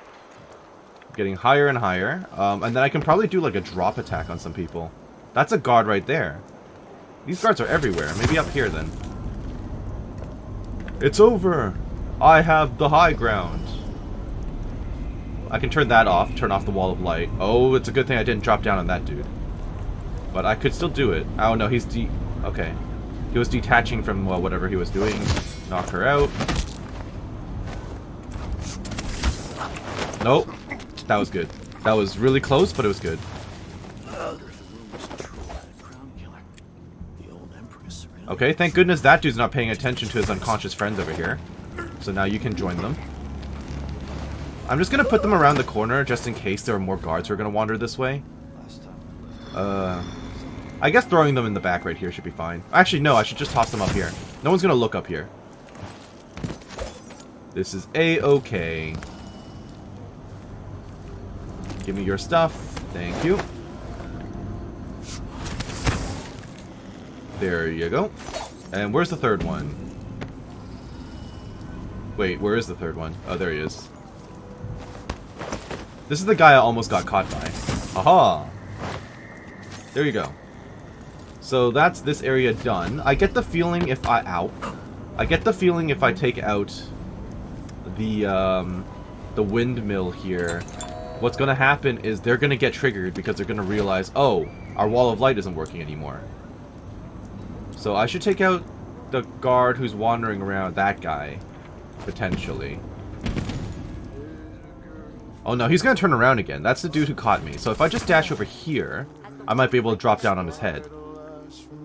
Getting higher and higher. And then I can probably do, like, a drop attack on some people. That's a guard right there. These guards are everywhere. Maybe up here, then. It's over! I have the high ground. I can turn that off. Turn off the wall of light. Oh, it's a good thing I didn't drop down on that dude. But I could still do it. Oh, no, he's okay. He was detaching from, well, whatever he was doing. Knock her out. Nope. That was good. That was really close, but it was good. Okay, thank goodness that dude's not paying attention to his unconscious friends over here. So now you can join them. I'm just gonna put them around the corner just in case there are more guards who are gonna wander this way. I guess throwing them in the back right here should be fine. Actually, no, I should just toss them up here. No one's gonna look up here. This is A-okay. Give me your stuff. Thank you. There you go. And where's the third one? Wait, where is the third one? Oh, there he is. This is the guy I almost got caught by. Aha! There you go. So that's this area done. I get the feeling if I get the feeling if I take out the windmill here, what's gonna happen is they're gonna get triggered because they're gonna realize, oh, our wall of light isn't working anymore. So I should take out the guard who's wandering around, that guy, potentially. Oh no, he's gonna turn around again. That's the dude who caught me. So if I just dash over here, I might be able to drop down on his head.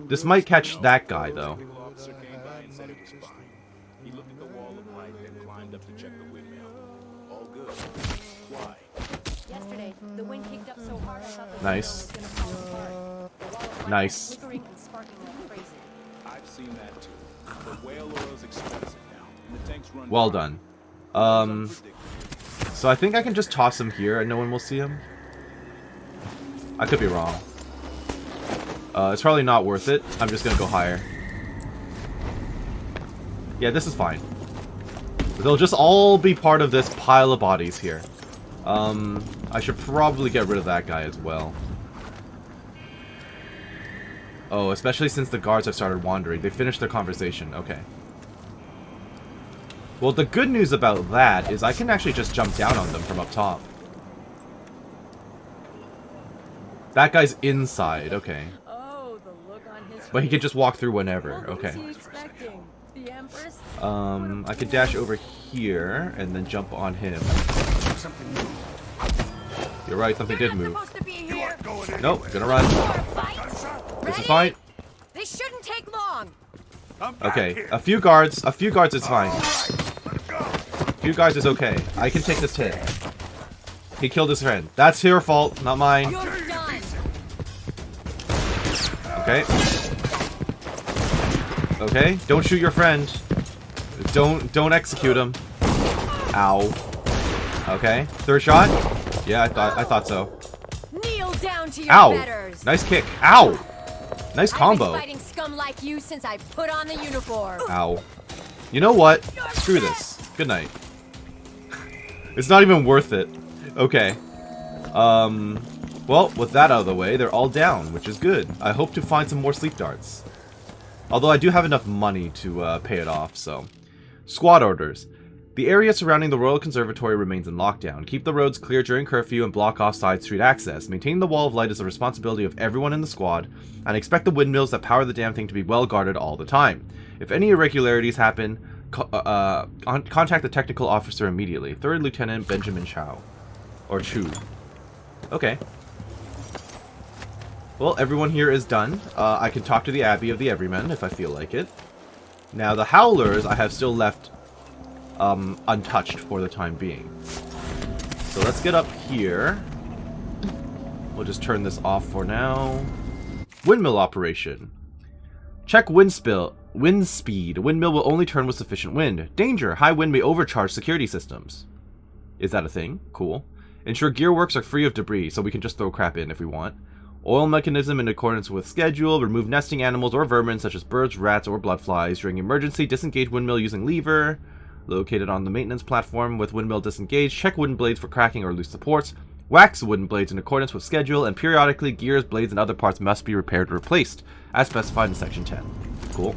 This might catch that guy, though. Nice. Nice. Well done. So I think I can just toss him here and no one will see him. I could be wrong. It's probably not worth it. I'm just gonna go higher. Yeah, this is fine. They'll just all be part of this pile of bodies here. I should probably get rid of that guy as well. Oh, especially since the guards have started wandering. They finished their conversation. Okay. Well, the good news about that is I can actually just jump down on them from up top. That guy's inside. Okay. But he can just walk through whenever. Okay. I could dash over here and then jump on him. You're right, something did move. Nope, gonna run. This is fine. This shouldn't take long. Okay, a few guards is fine. A few guards is okay. I can take this hit. He killed his friend. That's your fault, not mine. Okay. Okay, don't shoot your friend. Don't execute him. Ow. Okay, third shot. Yeah, I thought so. Kneel down to your Ow! betters. Nice kick. Ow! Nice combo. I've been fighting scum like you since I put on the uniform. Ow. You know what? Screw this. Good night. It's not even worth it. Okay. Well, with that out of the way, they're all down, which is good. I hope to find some more sleep darts. Although I do have enough money to pay it off, so. Squad orders. The area surrounding the Royal Conservatory remains in lockdown. Keep the roads clear during curfew and block off side street access. Maintaining the wall of light is the responsibility of everyone in the squad, and expect the windmills that power the damn thing to be well guarded all the time. If any irregularities happen, contact the technical officer immediately. 3rd Lieutenant Benjamin Chow. Or Chu. Okay. Well, everyone here is done. I can talk to the Abbey of the Everymen if I feel like it. Now, the Howlers I have still left untouched for the time being. So let's get up here. We'll just turn this off for now. Windmill operation. Check wind speed. Windmill will only turn with sufficient wind. Danger. High wind may overcharge security systems. Is that a thing? Cool. Ensure gearworks are free of debris, so we can just throw crap in if we want. Oil mechanism in accordance with schedule. Remove nesting animals or vermin such as birds, rats, or bloodflies. During emergency, disengage windmill using lever. Located on the maintenance platform with windmill disengaged. Check wooden blades for cracking or loose supports. Wax wooden blades in accordance with schedule, and periodically gears, blades, and other parts must be repaired or replaced, as specified in Section 10. Cool.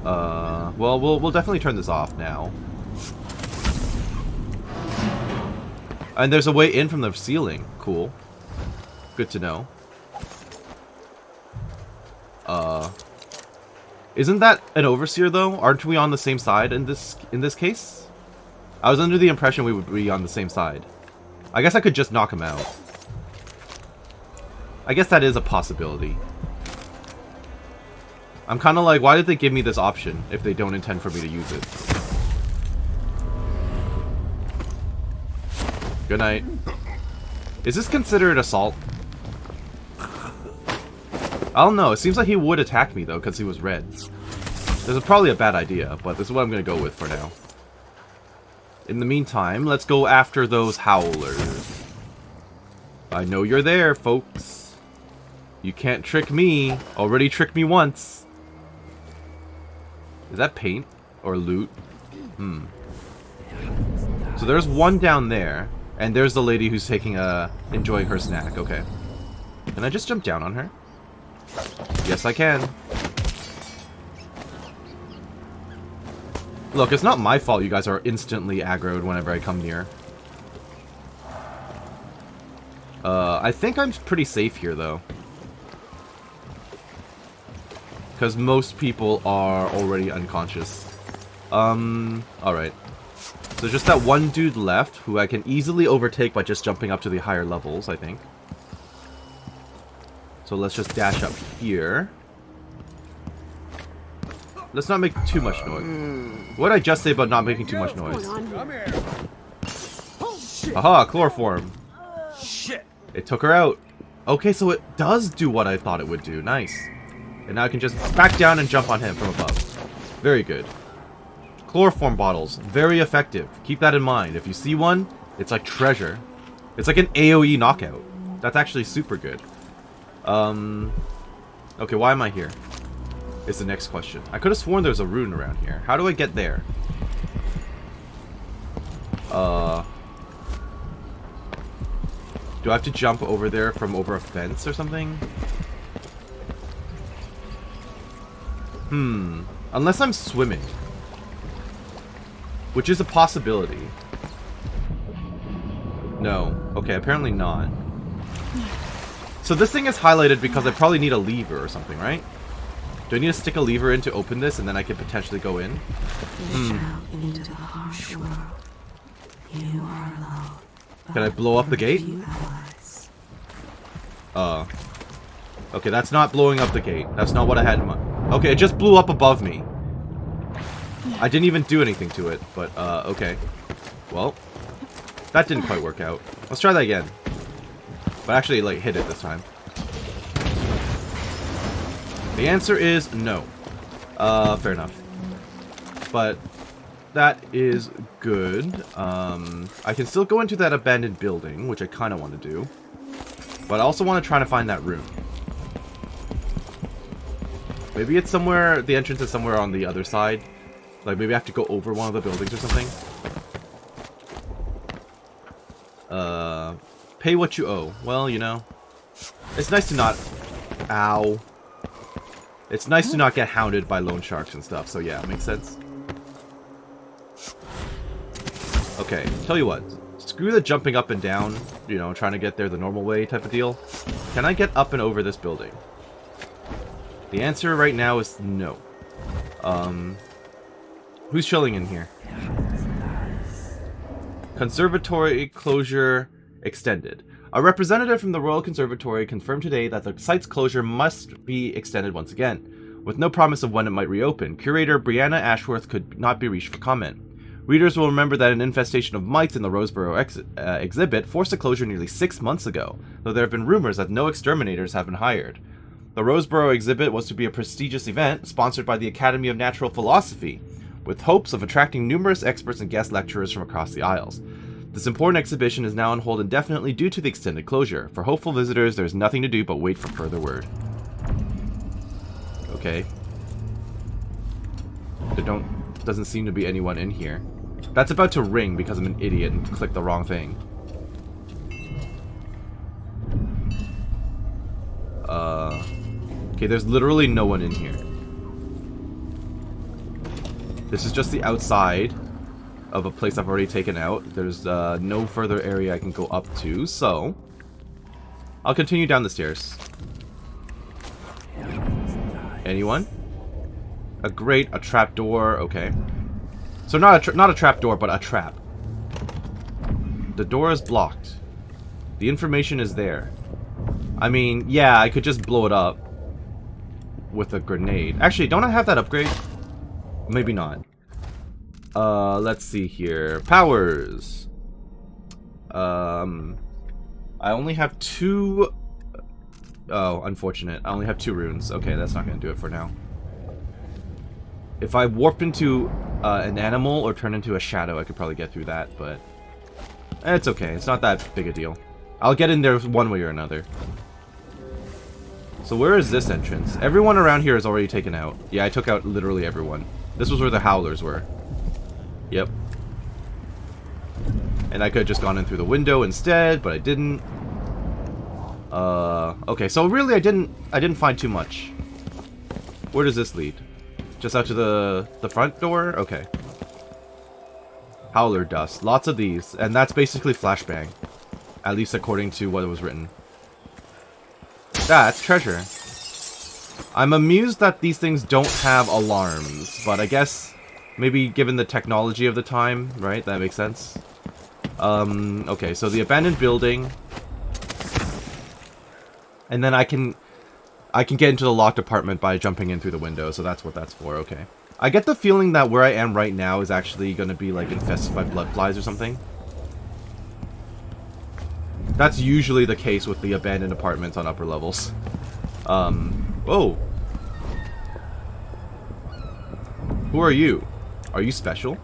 Well, we'll definitely turn this off now. And there's a way in from the ceiling. Cool. Good to know. Isn't that an overseer though? Aren't we on the same side in this case? I was under the impression we would be on the same side. I guess I could just knock him out. I guess that is a possibility. I'm kind of like, why did they give me this option if they don't intend for me to use it? Good night. Is this considered assault? I don't know. It seems like he would attack me, though, because he was red. This is probably a bad idea, but this is what I'm going to go with for now. In the meantime, let's go after those howlers. I know you're there, folks. You can't trick me. Already tricked me once. Is that paint? Or loot? So there's one down there. And there's the lady who's enjoying her snack. Okay. Can I just jump down on her? Yes, I can. Look, it's not my fault you guys are instantly aggroed whenever I come near. I think I'm pretty safe here, though. Because most people are already unconscious. Alright. So just that one dude left, who I can easily overtake by just jumping up to the higher levels, I think. So let's just dash up here. Let's not make too much noise. What did I just say about not making too much noise? Aha, chloroform. Shit. It took her out. Okay, so it does do what I thought it would do. Nice. And now I can just back down and jump on him from above. Very good. Chloroform bottles. Very effective. Keep that in mind. If you see one, it's like treasure. It's like an AoE knockout. That's actually super good. Okay, why am I here? Is the next question. I could have sworn there was a rune around here. How do I get there? Do I have to jump over there from over a fence or something? Unless I'm swimming. Which is a possibility. No. Okay, apparently not. So this thing is highlighted because I probably need a lever or something, right? Do I need to stick a lever in to open this and then I can potentially go in? Into the harsh world. You are alone. Can I blow up the gate? Okay, that's not blowing up the gate. That's not what I had in mind. Okay, it just blew up above me. I didn't even do anything to it, but, okay. Well, that didn't quite work out. Let's try that again. But actually, like, hit it this time. The answer is no. Fair enough. But that is good. I can still go into that abandoned building, which I kind of want to do. But I also want to try to find that room. Maybe it's somewhere, the entrance is somewhere on the other side. Like, maybe I have to go over one of the buildings or something. Pay what you owe. Well, you know. It's nice to not... Ow. It's nice to not get hounded by loan sharks and stuff, so yeah, it makes sense. Okay, tell you what. Screw the jumping up and down, you know, trying to get there the normal way type of deal. Can I get up and over this building? The answer right now is no. Who's chilling in here? Conservatory closure extended. A representative from the Royal Conservatory confirmed today that the site's closure must be extended once again, with no promise of when it might reopen. Curator Brianna Ashworth could not be reached for comment. Readers will remember that an infestation of mites in the Roseboro exhibit forced a closure nearly 6 months ago, though there have been rumors that no exterminators have been hired. The Roseboro exhibit was to be a prestigious event sponsored by the Academy of Natural Philosophy, with hopes of attracting numerous experts and guest lecturers from across the Isles. This important exhibition is now on hold indefinitely due to the extended closure. For hopeful visitors, there is nothing to do but wait for further word. Okay. There doesn't seem to be anyone in here. That's about to ring because I'm an idiot and clicked the wrong thing. Okay, there's literally no one in here. This is just the outside of a place I've already taken out. There's no further area I can go up to, so I'll continue down the stairs. Anyone? A grate, a trap door, okay. So not a trap door, but a trap. The door is blocked. The information is there. I mean, yeah, I could just blow it up with a grenade. Actually, don't I have that upgrade? Maybe not. Let's see here. Powers. I only have 2... Oh, unfortunate. I only have 2 runes. Okay, that's not going to do it for now. If I warp into an animal or turn into a shadow, I could probably get through that, but it's okay. It's not that big a deal. I'll get in there one way or another. So where is this entrance? Everyone around here is already taken out. Yeah, I took out literally everyone. This was where the howlers were. Yep. And I could have just gone in through the window instead, but I didn't. Okay, so really I didn't find too much. Where does this lead? Just out to the front door? Okay. Howler dust. Lots of these. And that's basically flashbang. At least according to what was written. That's treasure. I'm amused that these things don't have alarms, but I guess maybe given the technology of the time, right? That makes sense. Okay, so the abandoned building. And then I can get into the locked apartment by jumping in through the window, so that's what that's for, okay. I get the feeling that where I am right now is actually going to be, like, infested by blood flies or something. That's usually the case with the abandoned apartments on upper levels. Whoa. Who are you? Are you special?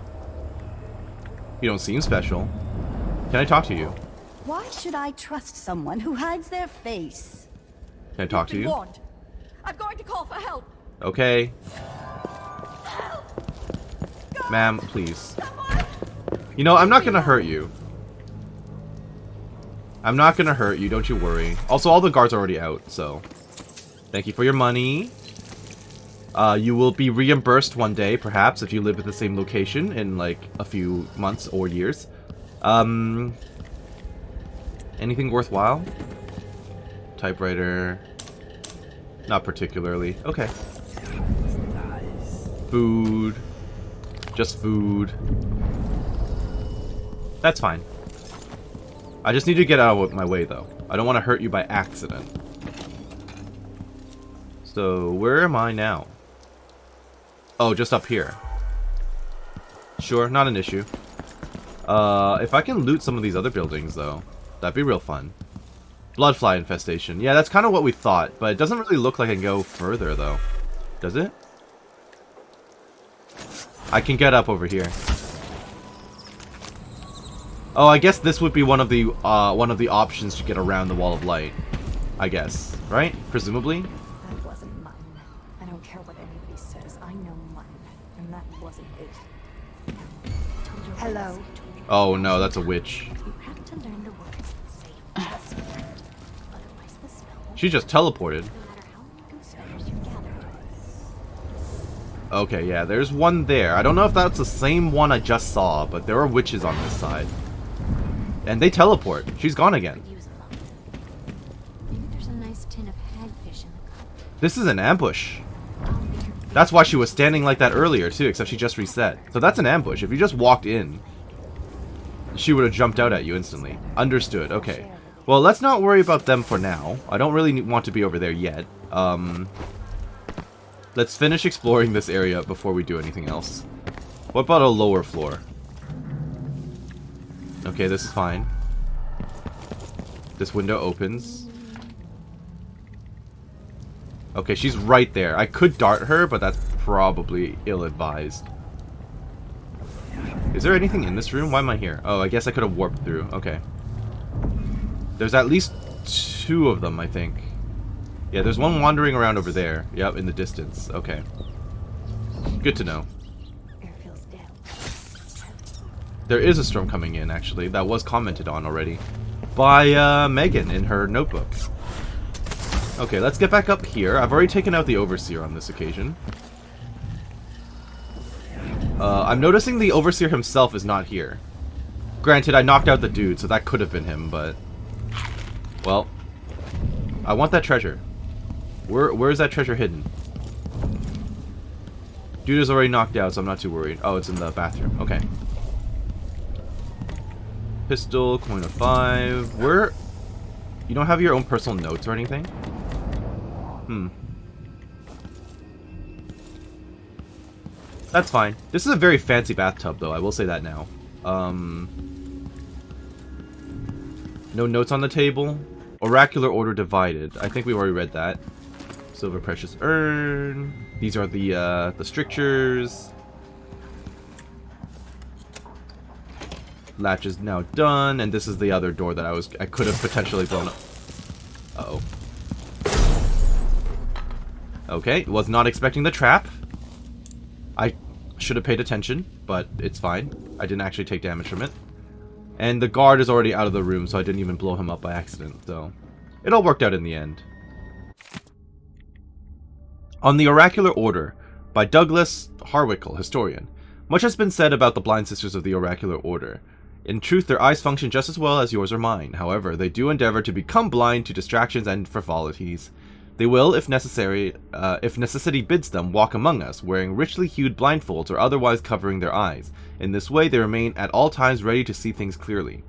You don't seem special. Can I talk to you? Why should I trust someone who hides their face? Can I talk to you? Warned. I'm going to call for help. Okay. Ma'am, please. You know, I'm not gonna hurt you. I'm not gonna hurt you, don't you worry. Also, all the guards are already out, so... Thank you for your money. You will be reimbursed one day, perhaps, if you live at the same location in, like, a few months or years. Anything worthwhile? Typewriter. Not particularly. Okay. Food. Just food. That's fine. I just need to get out of my way, though. I don't want to hurt you by accident. So, where am I now? Oh, just up here. Sure, not an issue. If I can loot some of these other buildings, though, that'd be real fun. Bloodfly infestation. Yeah, that's kind of what we thought, but it doesn't really look like I can go further, though. Does it? I can get up over here. Oh, I guess this would be one of the options to get around the wall of light. I guess, right? Presumably. That wasn't mine. I don't care what anybody says. I know mine, and that wasn't it. Hello. Oh no, that's a witch. You have to learn the words and say them just right. Otherwise the spell won't She just teleported. no matter how many goose feathers you gather. Okay, yeah, there's one there. I don't know if that's the same one I just saw, but there are witches on this side. And they teleport. She's gone again. Use them. Maybe there's a nice tin of hagfish in the cup. This is an ambush. That's why she was standing like that earlier, too, except she just reset. So that's an ambush. If you just walked in, she would have jumped out at you instantly. Understood. Okay. Well, let's not worry about them for now. I don't really want to be over there yet. Let's finish exploring this area before we do anything else. What about a lower floor? Okay, this is fine. This window opens. Okay, she's right there. I could dart her, but that's probably ill-advised. Is there anything in this room? Why am I here? Oh, I guess I could have warped through. Okay. There's at least 2 of them, I think. Yeah, there's one wandering around over there. Yep, in the distance. Okay. Good to know. There is a storm coming in, actually. That was commented on already. By Megan in her notebook. Okay, let's get back up here. I've already taken out the Overseer on this occasion. I'm noticing the Overseer himself is not here. Granted, I knocked out the dude, so that could have been him, but... Well, I want that treasure. Where is that treasure hidden? Dude is already knocked out, so I'm not too worried. Oh, it's in the bathroom. Okay. Pistol, coin of 5. Where... You don't have your own personal notes or anything? That's fine. This is a very fancy bathtub, though. I will say that now. No notes on the table. Oracular Order divided. I think we've already read that. Silver Precious Urn. These are the strictures. Latch is now done, and this is the other door that I could have potentially blown up. Uh-oh. Okay, was not expecting the trap. I should have paid attention, but it's fine. I didn't actually take damage from it. And the guard is already out of the room, so I didn't even blow him up by accident, so... It all worked out in the end. On the Oracular Order, by Douglas Harwickle, historian. Much has been said about the blind sisters of the Oracular Order. In truth, their eyes function just as well as yours or mine. However, they do endeavor to become blind to distractions and frivolities. They will, if necessity bids them, walk among us, wearing richly hued blindfolds or otherwise covering their eyes. In this way, they remain at all times ready to see things clearly.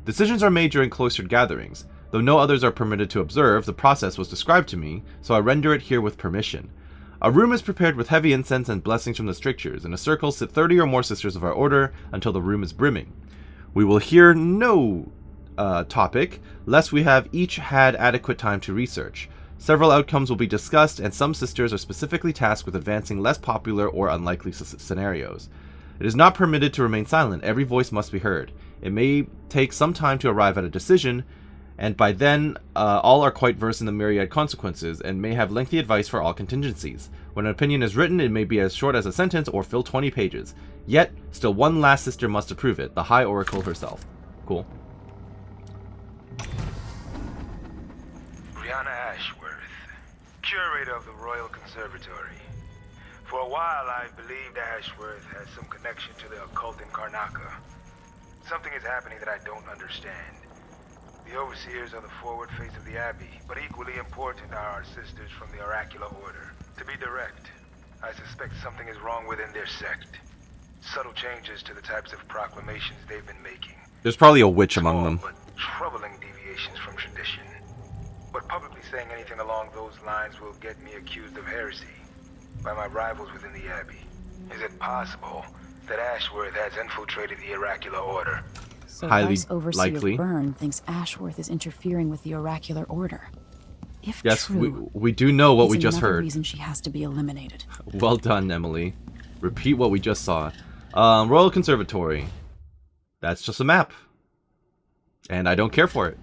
Decisions are made during cloistered gatherings. Though no others are permitted to observe, the process was described to me, so I render it here with permission. A room is prepared with heavy incense and blessings from the strictures. In a circle sit 30 or more sisters of our order, until the room is brimming. We will hear no topic, lest we have each had adequate time to research. Several outcomes will be discussed, and some sisters are specifically tasked with advancing less popular or unlikely scenarios. It is not permitted to remain silent. Every voice must be heard. It may take some time to arrive at a decision, and by then all are quite versed in the myriad consequences, and may have lengthy advice for all contingencies. When an opinion is written, it may be as short as a sentence or fill 20 pages. Yet, still one last sister must approve it, the High Oracle herself. Cool. Brianna Ashworth, curator of the Royal Conservatory. For a while, I believed Ashworth had some connection to the occult in Karnaca. Something is happening that I don't understand. The Overseers are the forward face of the Abbey, but equally important are our sisters from the Oracular Order. To be direct, I suspect something is wrong within their sect. Subtle changes to the types of proclamations they've been making. There's probably a witch among them. But troubling deviations from tradition. But publicly saying anything along those lines will get me accused of heresy by my rivals within the Abbey. Is it possible that Ashworth has infiltrated the Oracular Order? So Highly Vice Overseer likely. Byrne thinks Ashworth is interfering with the Oracular Order. If Yes, true, we do know what it's we just another heard. reason she has to be eliminated. Well done, Emily. Repeat what we just saw. Royal Conservatory. That's just a map. And I don't care for it.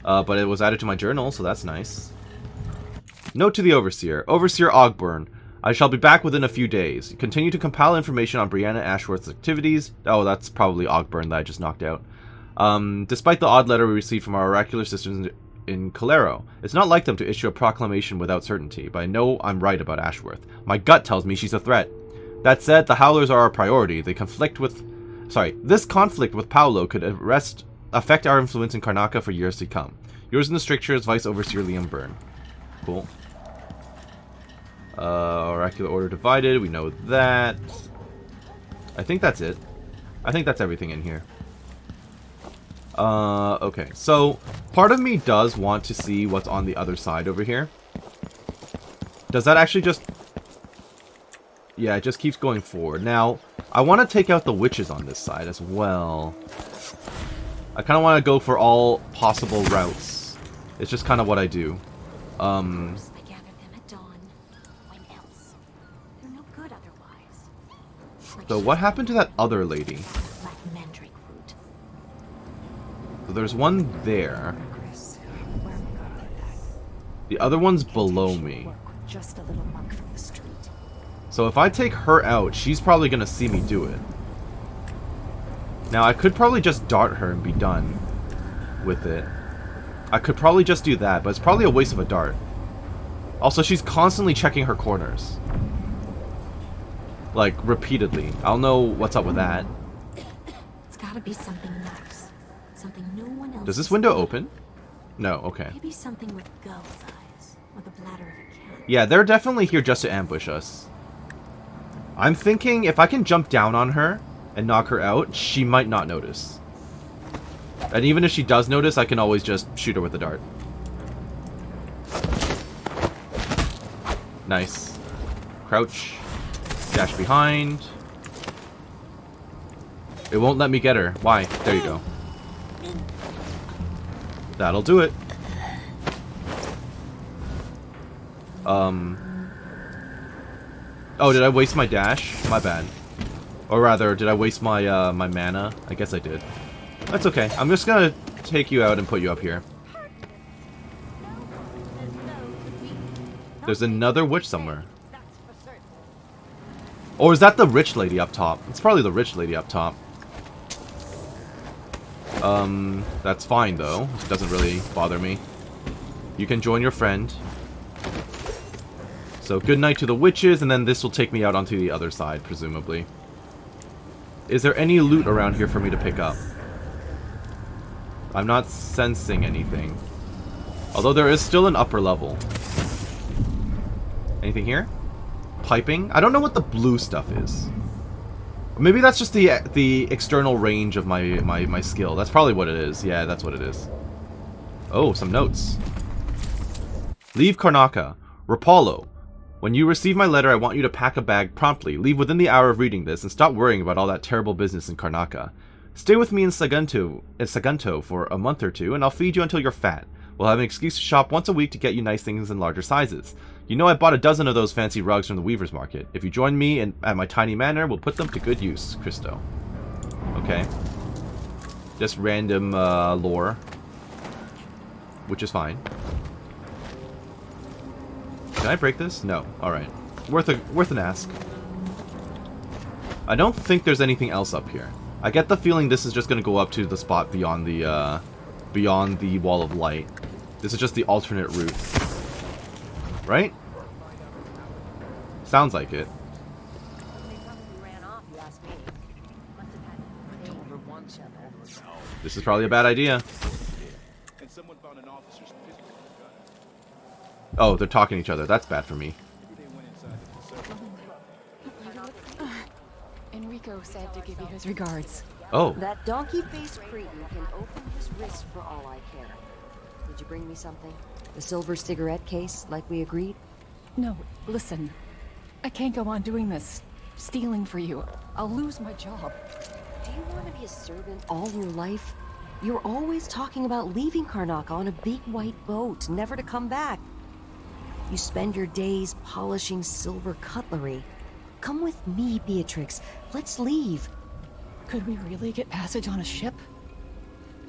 But it was added to my journal, so that's nice. Note to the Overseer. Overseer Ogburn. I shall be back within a few days. Continue to compile information on Brianna Ashworth's activities. Oh, that's probably Ogburn that I just knocked out. Despite the odd letter we received from our oracular sisters in Calero, it's not like them to issue a proclamation without certainty, but I know I'm right about Ashworth. My gut tells me she's a threat. That said, the Howlers are our priority. This conflict with Paolo could affect our influence in Karnaca for years to come. Yours in the strictures, Vice Overseer Liam Byrne. Cool. Oracular Order divided, we know that. I think that's it. I think that's everything in here. Okay, so part of me does want to see what's on the other side over here. Does that actually just... Yeah, it just keeps going forward. Now, I want to take out the witches on this side as well. I kind of want to go for all possible routes. It's just kind of what I do. I gathered them at dawn. When else? They're no good otherwise. So what happened to that other lady? Like mandrake root. So there's one there. The other one's below me. Just a little monk from the street. So if I take her out, she's probably going to see me do it. Now, I could probably just dart her and be done with it. I could probably just do that, but it's probably a waste of a dart. Also, she's constantly checking her corners. Like, repeatedly. I don't know what's up with that. It's gotta be something nice. Something no one else. Does this window open? No, okay. Maybe something with gull's eyes. Or the bladder of a cat. Yeah, they're definitely here just to ambush us. I'm thinking if I can jump down on her and knock her out, she might not notice. And even if she does notice, I can always just shoot her with a dart. Nice. Crouch. Dash behind. It won't let me get her. Why? There you go. That'll do it. Oh, did I waste my dash? My bad. Or rather, did I waste my my mana? I guess I did. That's okay. I'm just gonna take you out and put you up here. There's another witch somewhere. Or is that the rich lady up top? It's probably the rich lady up top. That's fine though. It doesn't really bother me. You can join your friend. So good night to the witches, and then this will take me out onto the other side, presumably. Is there any loot around here for me to pick up? I'm not sensing anything. Although there is still an upper level. Anything here? Piping? I don't know what the blue stuff is. Maybe that's just the external range of my skill. That's probably what it is. Yeah, that's what it is. Oh, some notes. Leave Karnaca. Rapallo. When you receive my letter, I want you to pack a bag promptly. Leave within the hour of reading this and stop worrying about all that terrible business in Karnaca. Stay with me in Sagunto for a month or two, and I'll feed you until you're fat. We'll have an excuse to shop once a week to get you nice things in larger sizes. You know I bought a dozen of those fancy rugs from the Weaver's Market. If you join me at my tiny manor, we'll put them to good use, Christo. Okay. Just random lore. Which is fine. Can I break this? No. Alright. Worth an ask. I don't think there's anything else up here. I get the feeling this is just going to go up to the spot beyond the wall of light. This is just the alternate route. Right? Sounds like it. This is probably a bad idea. Oh, they're talking to each other. That's bad for me. Enrico said to give you his regards. Oh. That donkey-faced cretin can open his wrist for all I care. Did you bring me something? The silver cigarette case, like we agreed? No, listen. I can't go on doing this. Stealing for you. I'll lose my job. Do you want to be a servant all your life? You're always talking about leaving Karnaca on a big white boat, never to come back. You spend your days polishing silver cutlery. Come with me, Beatrix. Let's leave. Could we really get passage on a ship?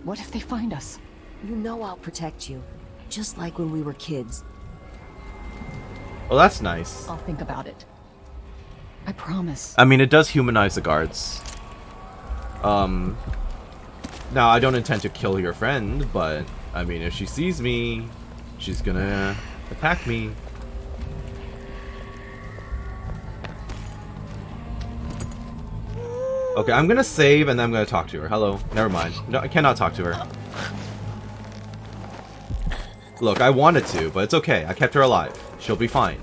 What if they find us? You know I'll protect you. Just like when we were kids. Well, that's nice. I'll think about it. I promise. I mean, it does humanize the guards. Now, I don't intend to kill your friend, but, I mean, if she sees me, she's gonna attack me. Okay, I'm gonna save and then I'm gonna talk to her. Hello. Never mind. No, I cannot talk to her. Look, I wanted to, but it's okay. I kept her alive. She'll be fine.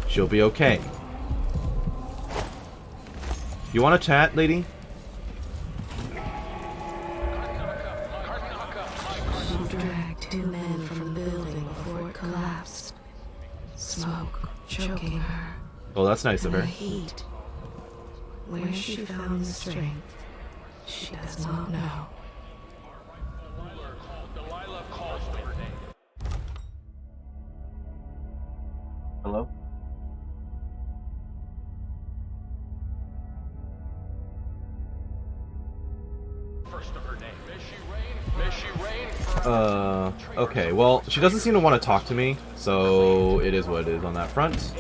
She'll be okay. You want to chat, lady? She dragged two men from the building before it collapsed. Smoke choking her. Oh, that's nice of her. The heat. Where she found the strength, she does not know. Okay, well, she doesn't seem to want to talk to me, so it is what it is on that front.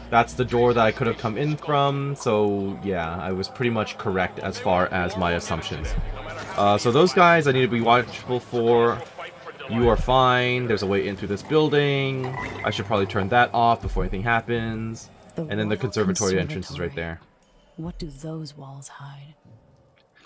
That's the door that I could have come in from, so yeah, I was pretty much correct as far as my assumptions. So those guys I need to be watchful for. You are fine. There's a way in through this building. I should probably turn that off before anything happens. And then the conservatory entrance is right there. What do those walls hide?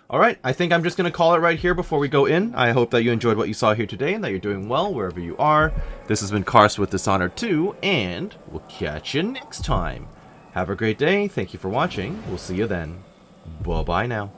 Alright, I think I'm just going to call it right here before we go in. I hope that you enjoyed what you saw here today and that you're doing well wherever you are. This has been Karst with Dishonored 2, and we'll catch you next time. Have a great day. Thank you for watching. We'll see you then. Bye-bye now.